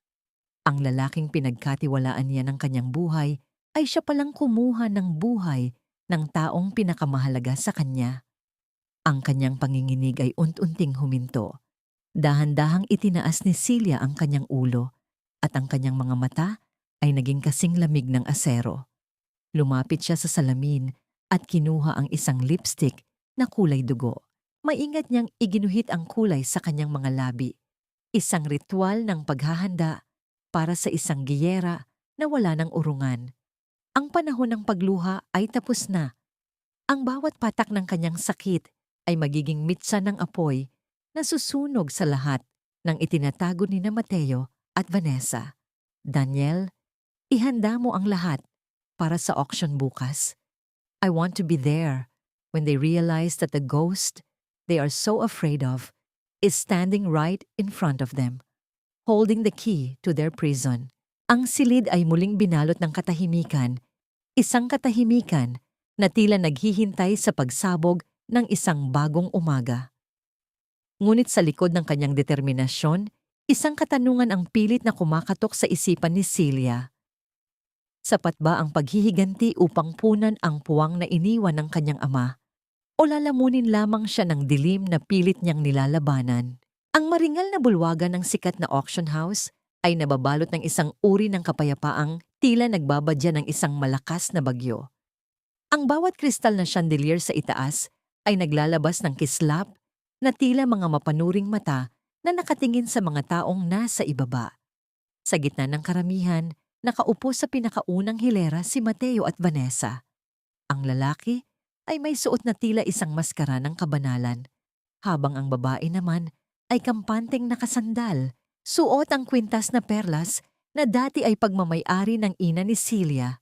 Speaker 1: Ang lalaking pinagkatiwalaan niya ng kanyang buhay ay siya palang kumuha ng buhay ng taong pinakamahalaga sa kanya. Ang kanyang panginginig ay unti-unting huminto. Dahan-dahang itinaas ni Celia ang kanyang ulo at ang kanyang mga mata ay naging kasing lamig ng asero. Lumapit siya sa salamin at kinuha ang isang lipstick na kulay dugo. Maingat niyang iginuhit ang kulay sa kanyang mga labi. Isang ritual ng paghahanda para sa isang giyera na wala ng urungan. Ang panahon ng pagluha ay tapos na. Ang bawat patak ng kanyang sakit ay magiging mitsa ng apoy na susunog sa lahat ng itinatago ni Mateo at Vanessa. Daniel, ihanda mo ang lahat para sa auction bukas. I want to be there when they realize that the ghost they are so afraid of is standing right in front of them, holding the key to their prison. Ang silid ay muling binalot ng katahimikan, isang katahimikan na tila naghihintay sa pagsabog ng isang bagong umaga. Ngunit sa likod ng kanyang determinasyon, isang katanungan ang pilit na kumakatok sa isipan ni Celia. Sapat ba ang paghihiganti upang punan ang puwang na iniwan ng kanyang ama? O lalamunin lamang siya ng dilim na pilit niyang nilalabanan? Ang maringal na bulwagan ng sikat na auction house ay nababalot ng isang uri ng kapayapaang tila nagbabadya ng isang malakas na bagyo. Ang bawat kristal na chandelier sa itaas ay naglalabas ng kislap na tila mga mapanuring mata na nakatingin sa mga taong nasa ibaba. Sa gitna ng karamihan, nakaupo sa pinakaunang hilera si Mateo at Vanessa. Ang lalaki ay may suot na tila isang maskara ng kabanalan, habang ang babae naman ay kampanteng nakasandal, suot ang kwintas na perlas na dati ay pagmamay-ari ng ina ni Celia.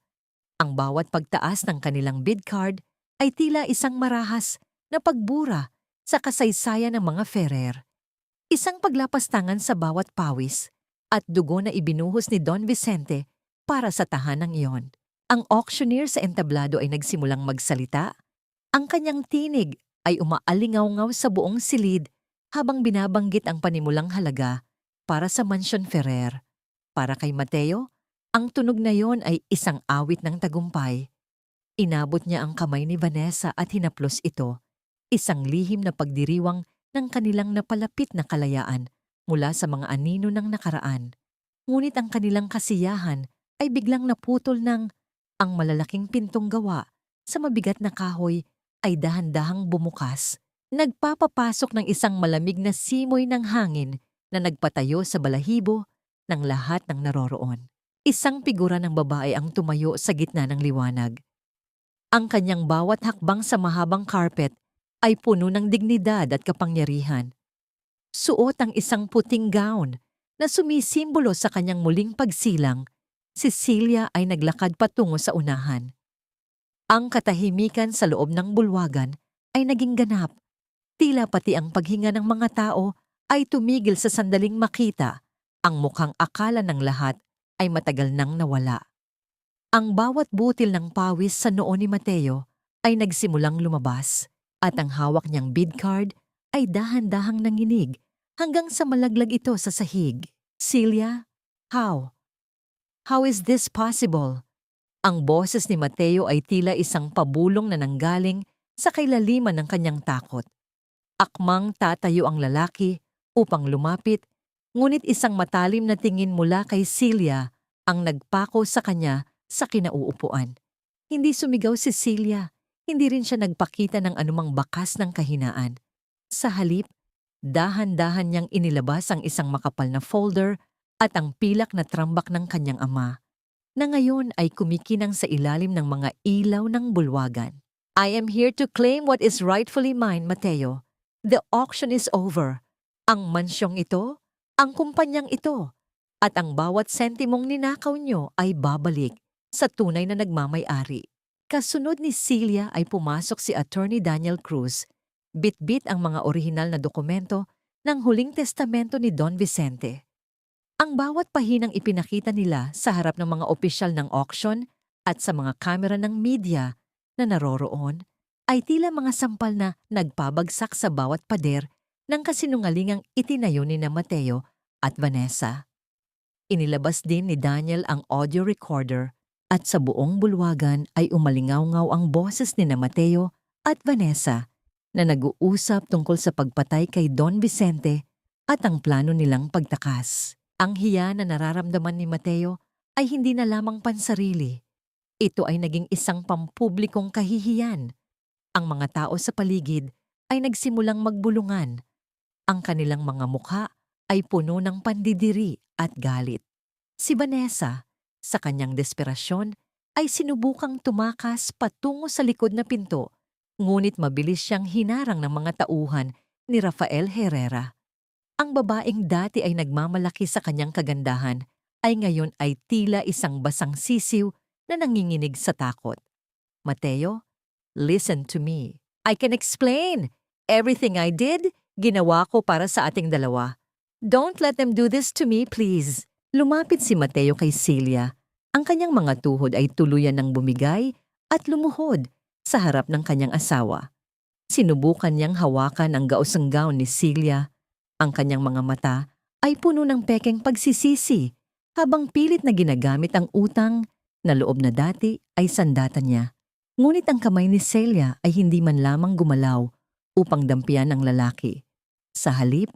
Speaker 1: Ang bawat pagtaas ng kanilang bid card ay tila isang marahas na pagbura sa kasaysayan ng mga Ferrer. Isang paglapastangan sa bawat pawis at dugo na ibinuhos ni Don Vicente para sa tahanang iyon. Ang auctioneer sa entablado ay nagsimulang magsalita. Ang kanyang tinig ay umaalingaw-ngaw sa buong silid habang binabanggit ang panimulang halaga para sa Mansyon Ferrer. Para kay Mateo, ang tunog na yon ay isang awit ng tagumpay. Inabot niya ang kamay ni Vanessa at hinaplos ito, isang lihim na pagdiriwang ng kanilang napalapit na kalayaan mula sa mga anino ng nakaraan. Ngunit ang kanilang kasiyahan ay biglang naputol ng ang malalaking pintong gawa sa mabigat na kahoy ay dahan-dahang bumukas. Nagpapapasok ng isang malamig na simoy ng hangin na nagpatayo sa balahibo ng lahat ng naroroon. Isang figura ng babae ang tumayo sa gitna ng liwanag. Ang kanyang bawat hakbang sa mahabang carpet ay puno ng dignidad at kapangyarihan. Suot ang isang puting gown na sumisimbolo sa kanyang muling pagsilang. Si Celia ay naglakad patungo sa unahan. Ang katahimikan sa loob ng bulwagan ay naging ganap. Tila pati ang paghinga ng mga tao ay tumigil sa sandaling makita ang mukhang akala ng lahat ay matagal nang nawala. Ang bawat butil ng pawis sa noo ni Mateo ay nagsimulang lumabas at ang hawak niyang bid card ay dahan-dahang nanginig hanggang sa malaglag ito sa sahig. Celia, how? How is this possible? Ang boses ni Mateo ay tila isang pabulong na nanggaling sa kailaliman ng kanyang takot. Akmang tatayo ang lalaki upang lumapit, ngunit isang matalim na tingin mula kay Celia ang nagpako sa kanya sa kinauupuan. Hindi sumigaw si Celia, hindi rin siya nagpakita ng anumang bakas ng kahinaan. Sa halip, dahan-dahan niyang inilabas ang isang makapal na folder at ang pilak na trambak ng kanyang ama, na ngayon ay kumikinang sa ilalim ng mga ilaw ng bulwagan. I am here to claim what is rightfully mine, Mateo. The auction is over. Ang mansyong ito, ang kumpanyang ito, at ang bawat sentimong ninakaw nyo ay babalik sa tunay na nagmamay-ari. Kasunod ni Celia ay pumasok si Attorney Daniel Cruz, bit-bit ang mga orihinal na dokumento ng huling testamento ni Don Vicente. Ang bawat pahinang ipinakita nila sa harap ng mga opisyal ng auction at sa mga kamera ng media na naroroon ay tila mga sampal na nagpabagsak sa bawat pader ng kasinungalingang itinayo ni na Mateo at Vanessa. Inilabas din ni Daniel ang audio recorder at sa buong bulwagan ay umalingaw-ngaw ang boses ni na Mateo at Vanessa na nag-uusap tungkol sa pagpatay kay Don Vicente at ang plano nilang pagtakas. Ang hiya na nararamdaman ni Mateo ay hindi na lamang pansarili. Ito ay naging isang pampublikong kahihiyan. Ang mga tao sa paligid ay nagsimulang magbulungan. Ang kanilang mga mukha ay puno ng pandidiri at galit. Si Vanessa, sa kanyang desperasyon, ay sinubukang tumakas patungo sa likod na pinto, ngunit mabilis siyang hinarang ng mga tauhan ni Rafael Herrera. Ang babaeng dati ay nagmamalaki sa kanyang kagandahan ay ngayon ay tila isang basang sisiw na nanginginig sa takot. Mateo, listen to me. I can explain. Everything I did, ginawa ko para sa ating dalawa. Don't let them do this to me, please. Lumapit si Mateo kay Celia. Ang kanyang mga tuhod ay tuluyan ng bumigay at lumuhod sa harap ng kanyang asawa. Sinubukan niyang hawakan ang gaosang gown ni Celia. Ang kanyang mga mata ay puno ng pekeng pagsisisi habang pilit na ginagamit ang utang na loob na dati ay sandata niya. Ngunit ang kamay ni Celia ay hindi man lamang gumalaw upang dampian ang lalaki. Sa halip,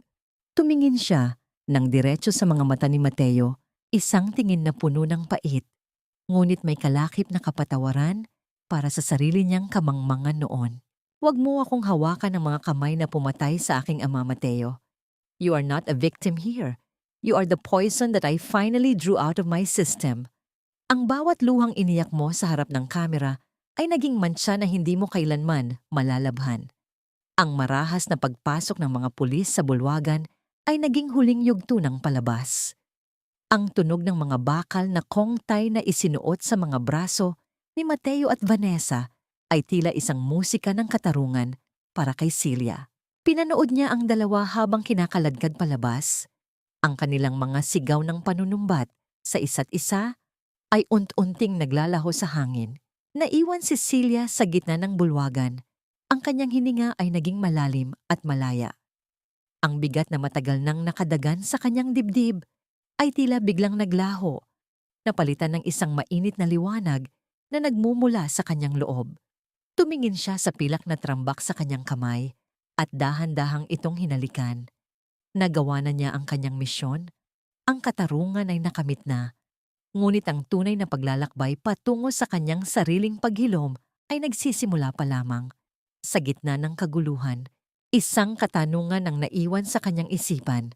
Speaker 1: tumingin siya ng diretso sa mga mata ni Mateo, isang tingin na puno ng pait. Ngunit may kalakip na kapatawaran para sa sarili niyang kamangmangan noon. Huwag mo akong hawakan ng mga kamay na pumatay sa aking ama, Mateo. You are not a victim here. You are the poison that I finally drew out of my system. Ang bawat luhang iniyak mo sa harap ng kamera ay naging mantsa na hindi mo kailanman malalabhan. Ang marahas na pagpasok ng mga pulis sa bulwagan ay naging huling yugto ng palabas. Ang tunog ng mga bakal na kongtay na isinuot sa mga braso ni Mateo at Vanessa ay tila isang musika ng katarungan para kay Celia. Pinanood niya ang dalawa habang kinakaladkad palabas. Ang kanilang mga sigaw ng panunumbat sa isa't isa ay unt-unting naglalaho sa hangin. Naiwan si Celia sa gitna ng bulwagan. Ang kanyang hininga ay naging malalim at malaya. Ang bigat na matagal nang nakadagan sa kanyang dibdib ay tila biglang naglaho, napalitan ng isang mainit na liwanag na nagmumula sa kanyang loob. Tumingin siya sa pilak na trambak sa kanyang kamay at dahan-dahang itong hinalikan. Nagawa na niya ang kanyang misyon. Ang katarungan ay nakamit na. Ngunit ang tunay na paglalakbay patungo sa kanyang sariling paghilom ay nagsisimula pa lamang. Sa gitna ng kaguluhan, isang katanungan ang naiwan sa kanyang isipan.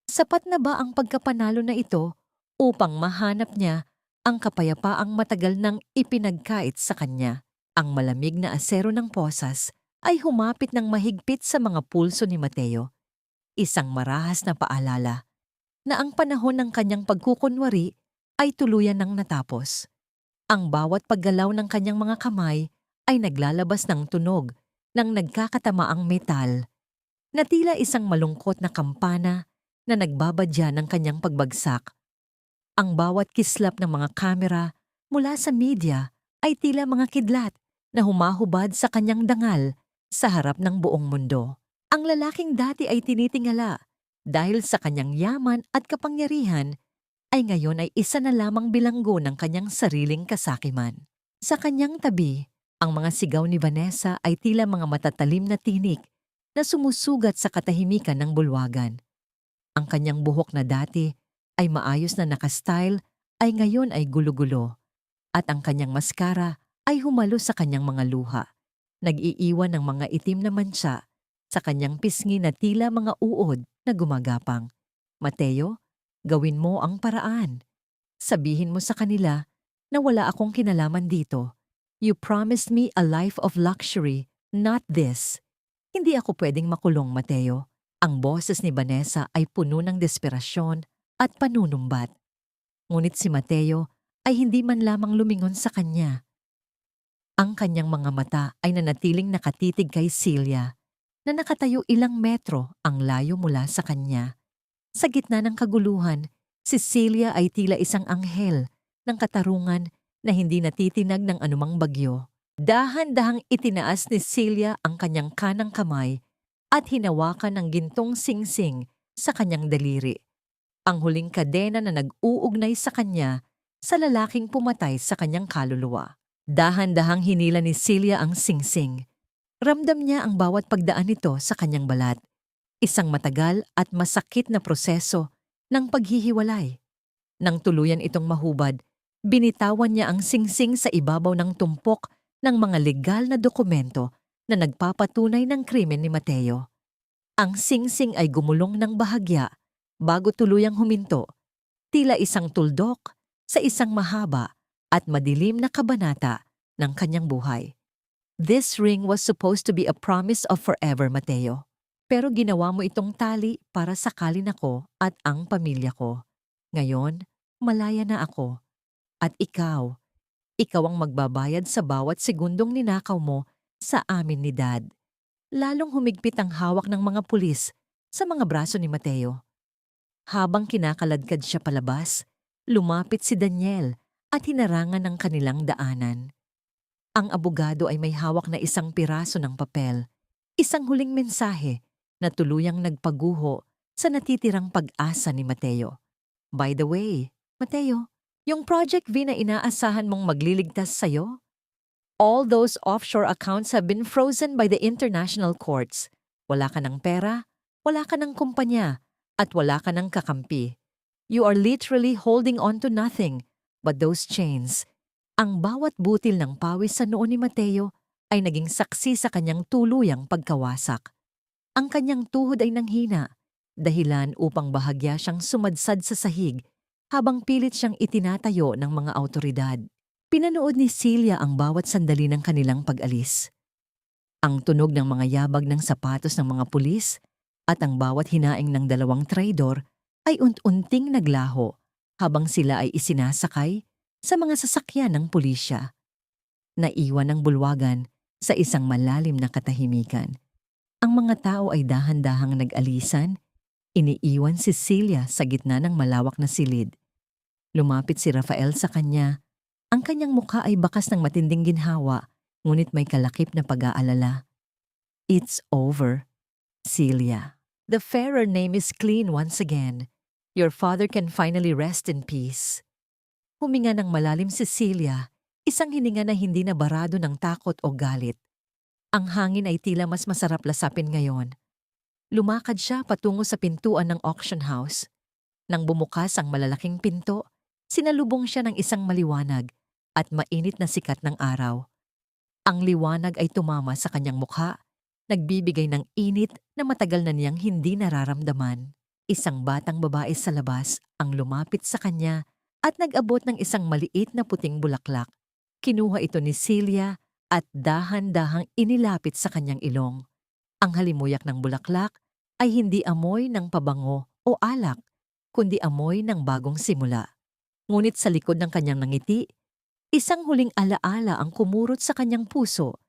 Speaker 1: Sapat na ba ang pagkapanalo na ito upang mahanap niya ang kapayapaang matagal nang ipinagkait sa kanya? Ang malamig na asero ng posas ay humapit ng mahigpit sa mga pulso ni Mateo. Isang marahas na paalala na ang panahon ng kanyang pagkukunwari ay tuluyan ng natapos. Ang bawat paggalaw ng kanyang mga kamay ay naglalabas ng tunog ng nagkakatamaang metal na tila isang malungkot na kampana na nagbabadya ng kanyang pagbagsak. Ang bawat kislap ng mga kamera mula sa media ay tila mga kidlat na humahubad sa kanyang dangal sa harap ng buong mundo. Ang lalaking dati ay tinitingala dahil sa kanyang yaman at kapangyarihan ay ngayon ay isa na lamang bilanggo ng kanyang sariling kasakiman. Sa kanyang tabi, ang mga sigaw ni Vanessa ay tila mga matatalim na tinik na sumusugat sa katahimikan ng bulwagan. Ang kanyang buhok na dati ay maayos na nakastyle ay ngayon ay gulo-gulo at ang kanyang maskara ay humalo sa kanyang mga luha. Nag-iiwan ng mga itim na mantsa sa kanyang pisngi na tila mga uod na gumagapang. Mateo, gawin mo ang paraan. Sabihin mo sa kanila na wala akong kinalaman dito. You promised me a life of luxury, not this. Hindi ako pwedeng makulong, Mateo. Ang boses ni Vanessa ay puno ng desperasyon at panunumbat. Ngunit si Mateo ay hindi man lamang lumingon sa kanya. Ang kanyang mga mata ay nanatiling nakatitig kay Celia na nakatayo ilang metro ang layo mula sa kanya. Sa gitna ng kaguluhan, si Celia ay tila isang anghel ng katarungan na hindi natitinag ng anumang bagyo. Dahan-dahang itinaas ni Celia ang kanyang kanang kamay at hinawakan ng gintong singsing sa kanyang daliri. Ang huling kadena na nag-uugnay sa kanya sa lalaking pumatay sa kanyang kaluluwa. Dahan-dahang hinila ni Celia ang singsing. Ramdam niya ang bawat pagdaan nito sa kanyang balat. Isang matagal at masakit na proseso ng paghihiwalay. Nang tuluyan itong mahubad, binitawan niya ang singsing sa ibabaw ng tumpok ng mga legal na dokumento na nagpapatunay ng krimen ni Mateo. Ang singsing ay gumulong ng bahagya bago tuluyang huminto, tila isang tuldok sa isang mahaba at madilim na kabanata ng kanyang buhay. This ring was supposed to be a promise of forever, Mateo. Pero ginawa mo itong tali para sakalin ako at ang pamilya ko. Ngayon, malaya na ako. At ikaw ang magbabayad sa bawat segundong ninakaw mo sa amin ni Dad. Lalong humigpit ang hawak ng mga pulis sa mga braso ni Mateo. Habang kinakaladkad siya palabas, Lumapit si Daniel at hinarangan ng kanilang daanan. Ang abogado ay may hawak na isang piraso ng papel, isang huling mensahe na tuluyang nagpaguho sa natitirang pag-asa ni Mateo. By the way, Mateo, yung Project V na inaasahan mong magliligtas sa'yo? All those offshore accounts have been frozen by the international courts. Wala ka ng pera, wala ka ng kumpanya, at wala ka ng kakampi. You are literally holding on to nothing but those chains. Ang bawat butil ng pawis sa noo ni Mateo ay naging saksi sa kanyang tuluyang pagkawasak. Ang kanyang tuhod ay nanghina, dahilan upang bahagya siyang sumadsad sa sahig habang pilit siyang itinatayo ng mga awtoridad. Pinanood ni Celia ang bawat sandali ng kanilang pag-alis. Ang tunog ng mga yabag ng sapatos ng mga pulis at ang bawat hinaing ng dalawang traidor ay unti-unting naglaho habang sila ay isinasakay sa mga sasakyan ng pulisya. Naiwan ang bulwagan sa isang malalim na katahimikan. Ang mga tao ay dahan-dahang nag-alisan, iniiwan si Celia sa gitna ng malawak na silid. Lumapit si Rafael sa kanya. Ang kanyang mukha ay bakas ng matinding ginhawa, ngunit may kalakip na pag-aalala. It's over, Celia. The fairer name is clean once again. Your father can finally rest in peace. Huminga ng malalim si Celia, isang hininga na hindi nabarado ng takot o galit. Ang hangin ay tila mas masarap lasapin ngayon. Lumakad siya patungo sa pintuan ng auction house. Nang bumukas ang malalaking pinto, sinalubong siya ng isang maliwanag at mainit na sikat ng araw. Ang liwanag ay tumama sa kanyang mukha, nagbibigay ng init na matagal na niyang hindi nararamdaman. Isang batang babae sa labas ang lumapit sa kanya at nag-abot ng isang maliit na puting bulaklak. Kinuha ito ni Celia at dahan-dahang inilapit sa kanyang ilong. Ang halimuyak ng bulaklak ay hindi amoy ng pabango o alak, kundi amoy ng bagong simula. Ngunit sa likod ng kanyang nangiti, isang huling alaala ang kumurot sa kanyang puso,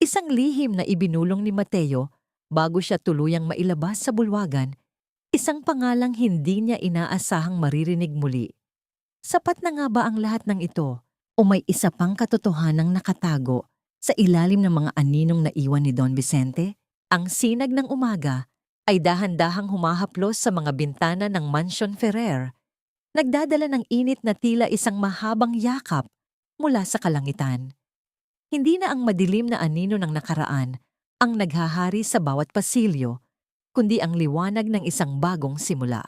Speaker 1: isang lihim na ibinulong ni Mateo bago siya tuluyang mailabas sa bulwagan, isang pangalang hindi niya inaasahang maririnig muli. Sapat na nga ba ang lahat ng ito o may isa pang katotohanang nakatago sa ilalim ng mga aninong naiwan ni Don Vicente? Ang sinag ng umaga ay dahan-dahang humahaplos sa mga bintana ng Mansion Ferrer, nagdadala ng init na tila isang mahabang yakap mula sa kalangitan. Hindi na ang madilim na anino ng nakaraan ang naghahari sa bawat pasilyo, kundi ang liwanag ng isang bagong simula.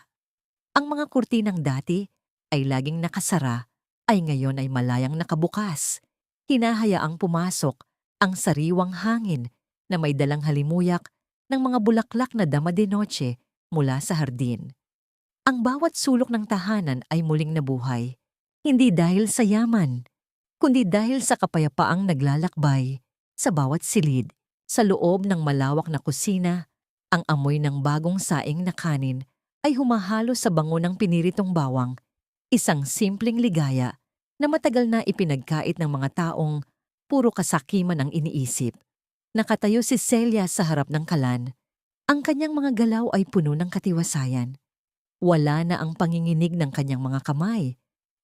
Speaker 1: Ang mga kurtinang dati ay laging nakasara ay ngayon ay malayang nakabukas. Hinahayaang pumasok ang sariwang hangin na may dalang halimuyak ng mga bulaklak na dama de noche mula sa hardin. Ang bawat sulok ng tahanan ay muling nabuhay, hindi dahil sa yaman, kundi dahil sa kapayapaang naglalakbay sa bawat silid. Sa loob ng malawak na kusina, ang amoy ng bagong saing na kanin ay humahalo sa bango ng piniritong bawang, isang simpleng ligaya na matagal na ipinagkait ng mga taong puro kasakiman ang iniisip. Nakatayo si Celia sa harap ng kalan. Ang kanyang mga galaw ay puno ng katiwasayan. Wala na ang panginginig ng kanyang mga kamay.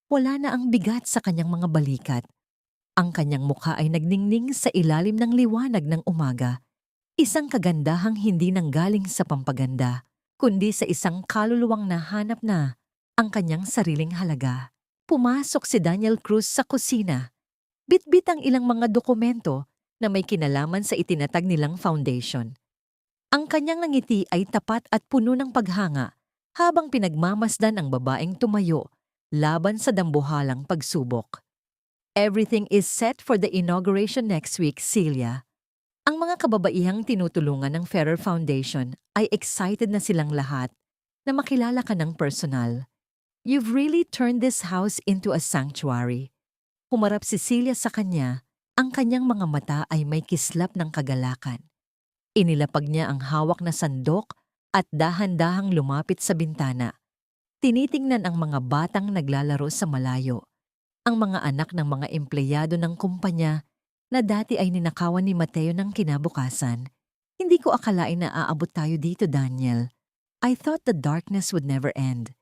Speaker 1: Wala na ang bigat sa kanyang mga balikat. Ang kanyang mukha ay nagningning sa ilalim ng liwanag ng umaga. Isang kagandahang hindi nanggaling sa pampaganda, kundi sa isang kaluluwang nahanap na ang kanyang sariling halaga. Pumasok si Daniel Cruz sa kusina. Bitbit ang ilang mga dokumento na may kinalaman sa itinatag nilang foundation. Ang kanyang ngiti ay tapat at puno ng paghanga habang pinagmamasdan ang babaeng tumayo laban sa dambuhalang pagsubok. Everything is set for the inauguration next week, Celia. Ang mga kababaihang tinutulungan ng Ferrer Foundation ay excited na silang lahat na makilala ka ng personal. You've really turned this house into a sanctuary. Humarap si Celia sa kanya, ang kanyang mga mata ay may kislap ng kagalakan. Inilapag niya ang hawak na sandok at dahan-dahang lumapit sa bintana. Tinitingnan ang mga batang naglalaro sa malayo, ang mga anak ng mga empleyado ng kumpanya na dati ay ninakawan ni Mateo ng kinabukasan. Hindi ko akalain na aabot tayo dito, Daniel. I thought the darkness would never end.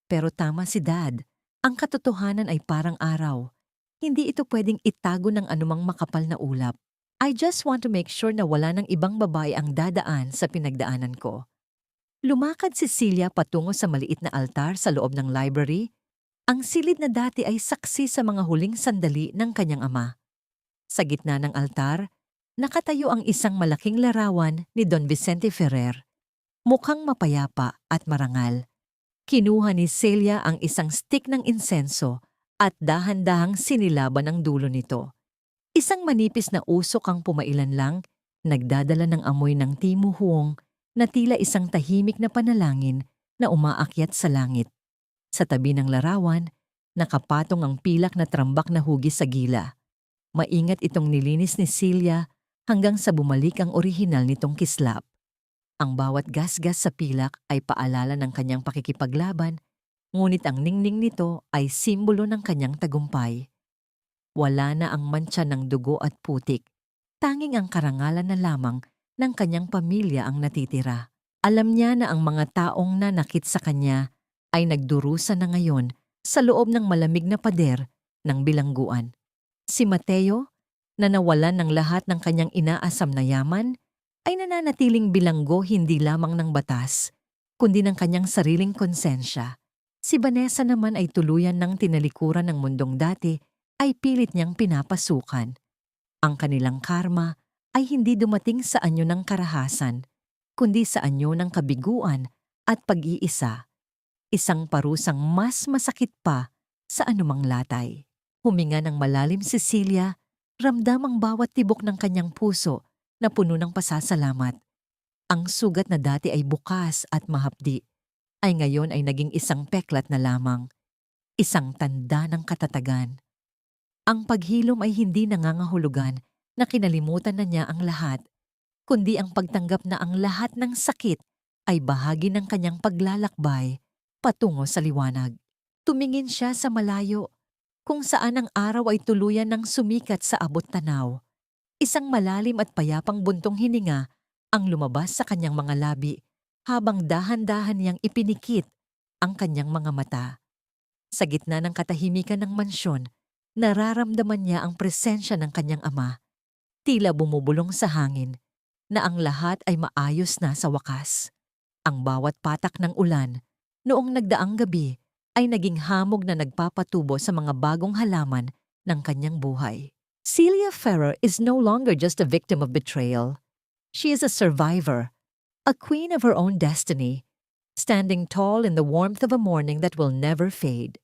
Speaker 1: Pero tama si Dad. Ang katotohanan ay parang araw. Hindi ito pwedeng itago ng anumang makapal na ulap. I just want to make sure na wala ng ibang babae ang dadaan sa pinagdaanan ko. Lumakad si Celia patungo sa maliit na altar sa loob ng library. Ang silid na dati ay saksi sa mga huling sandali ng kanyang ama. Sa gitna ng altar, nakatayo ang isang malaking larawan ni Don Vicente Ferrer. Mukhang mapayapa at marangal. Kinuha ni Celia ang isang stick ng insenso at dahan-dahang sinilaban ang dulo nito. Isang manipis na usok ang pumailan lang, nagdadala ng amoy ng timuhuong na tila isang tahimik na panalangin na umaakyat sa langit. Sa tabi ng larawan, nakapatong ang pilak na trambak na hugis sa gila. Maingat itong nilinis ni Celia hanggang sa bumalik ang orihinal nitong kislap. Ang bawat gasgas sa pilak ay paalala ng kanyang pakikipaglaban, ngunit ang ningning nito ay simbolo ng kanyang tagumpay. Wala na ang mantsa ng dugo at putik, tanging ang karangalan na lamang ng kanyang pamilya ang natitira. Alam niya na ang mga taong nanakit sa kanya ay nagdurusa na ngayon sa loob ng malamig na pader ng bilangguan. Si Mateo, na nawalan ng lahat ng kanyang inaasam na yaman, ay nananatiling bilanggo hindi lamang ng batas, kundi ng kanyang sariling konsensya. Si Vanessa naman ay tuluyan ng tinalikuran ng mundong dati ay pilit niyang pinapasukan. Ang kanilang karma ay hindi dumating sa anyo ng karahasan, kundi sa anyo ng kabiguan at pag-iisa. Isang parusang mas masakit pa sa anumang latay. Huminga ng malalim si Celia, ramdam ang bawat tibok ng kanyang puso na puno ng pasasalamat. Ang sugat na dati ay bukas at mahapdi, ay ngayon ay naging isang peklat na lamang, isang tanda ng katatagan. Ang paghilom ay hindi nangangahulugan na kinalimutan na niya ang lahat, kundi ang pagtanggap na ang lahat ng sakit ay bahagi ng kanyang paglalakbay patungo sa liwanag. Tumingin siya sa malayo, kung saan ang araw ay tuluyan ng sumikat sa abot tanaw. Isang malalim at payapang buntong hininga ang lumabas sa kanyang mga labi habang dahan-dahan niyang ipinikit ang kanyang mga mata. Sa gitna ng katahimikan ng mansyon, nararamdaman niya ang presensya ng kanyang ama. Tila bumubulong sa hangin na ang lahat ay maayos na sa wakas. Ang bawat patak ng ulan noong nagdaang gabi ay naging hamog na nagpapatubo sa mga bagong halaman ng kanyang buhay. Celia Ferrer is no longer just a victim of betrayal. She is a survivor, a queen of her own destiny, standing tall in the warmth of a morning that will never fade.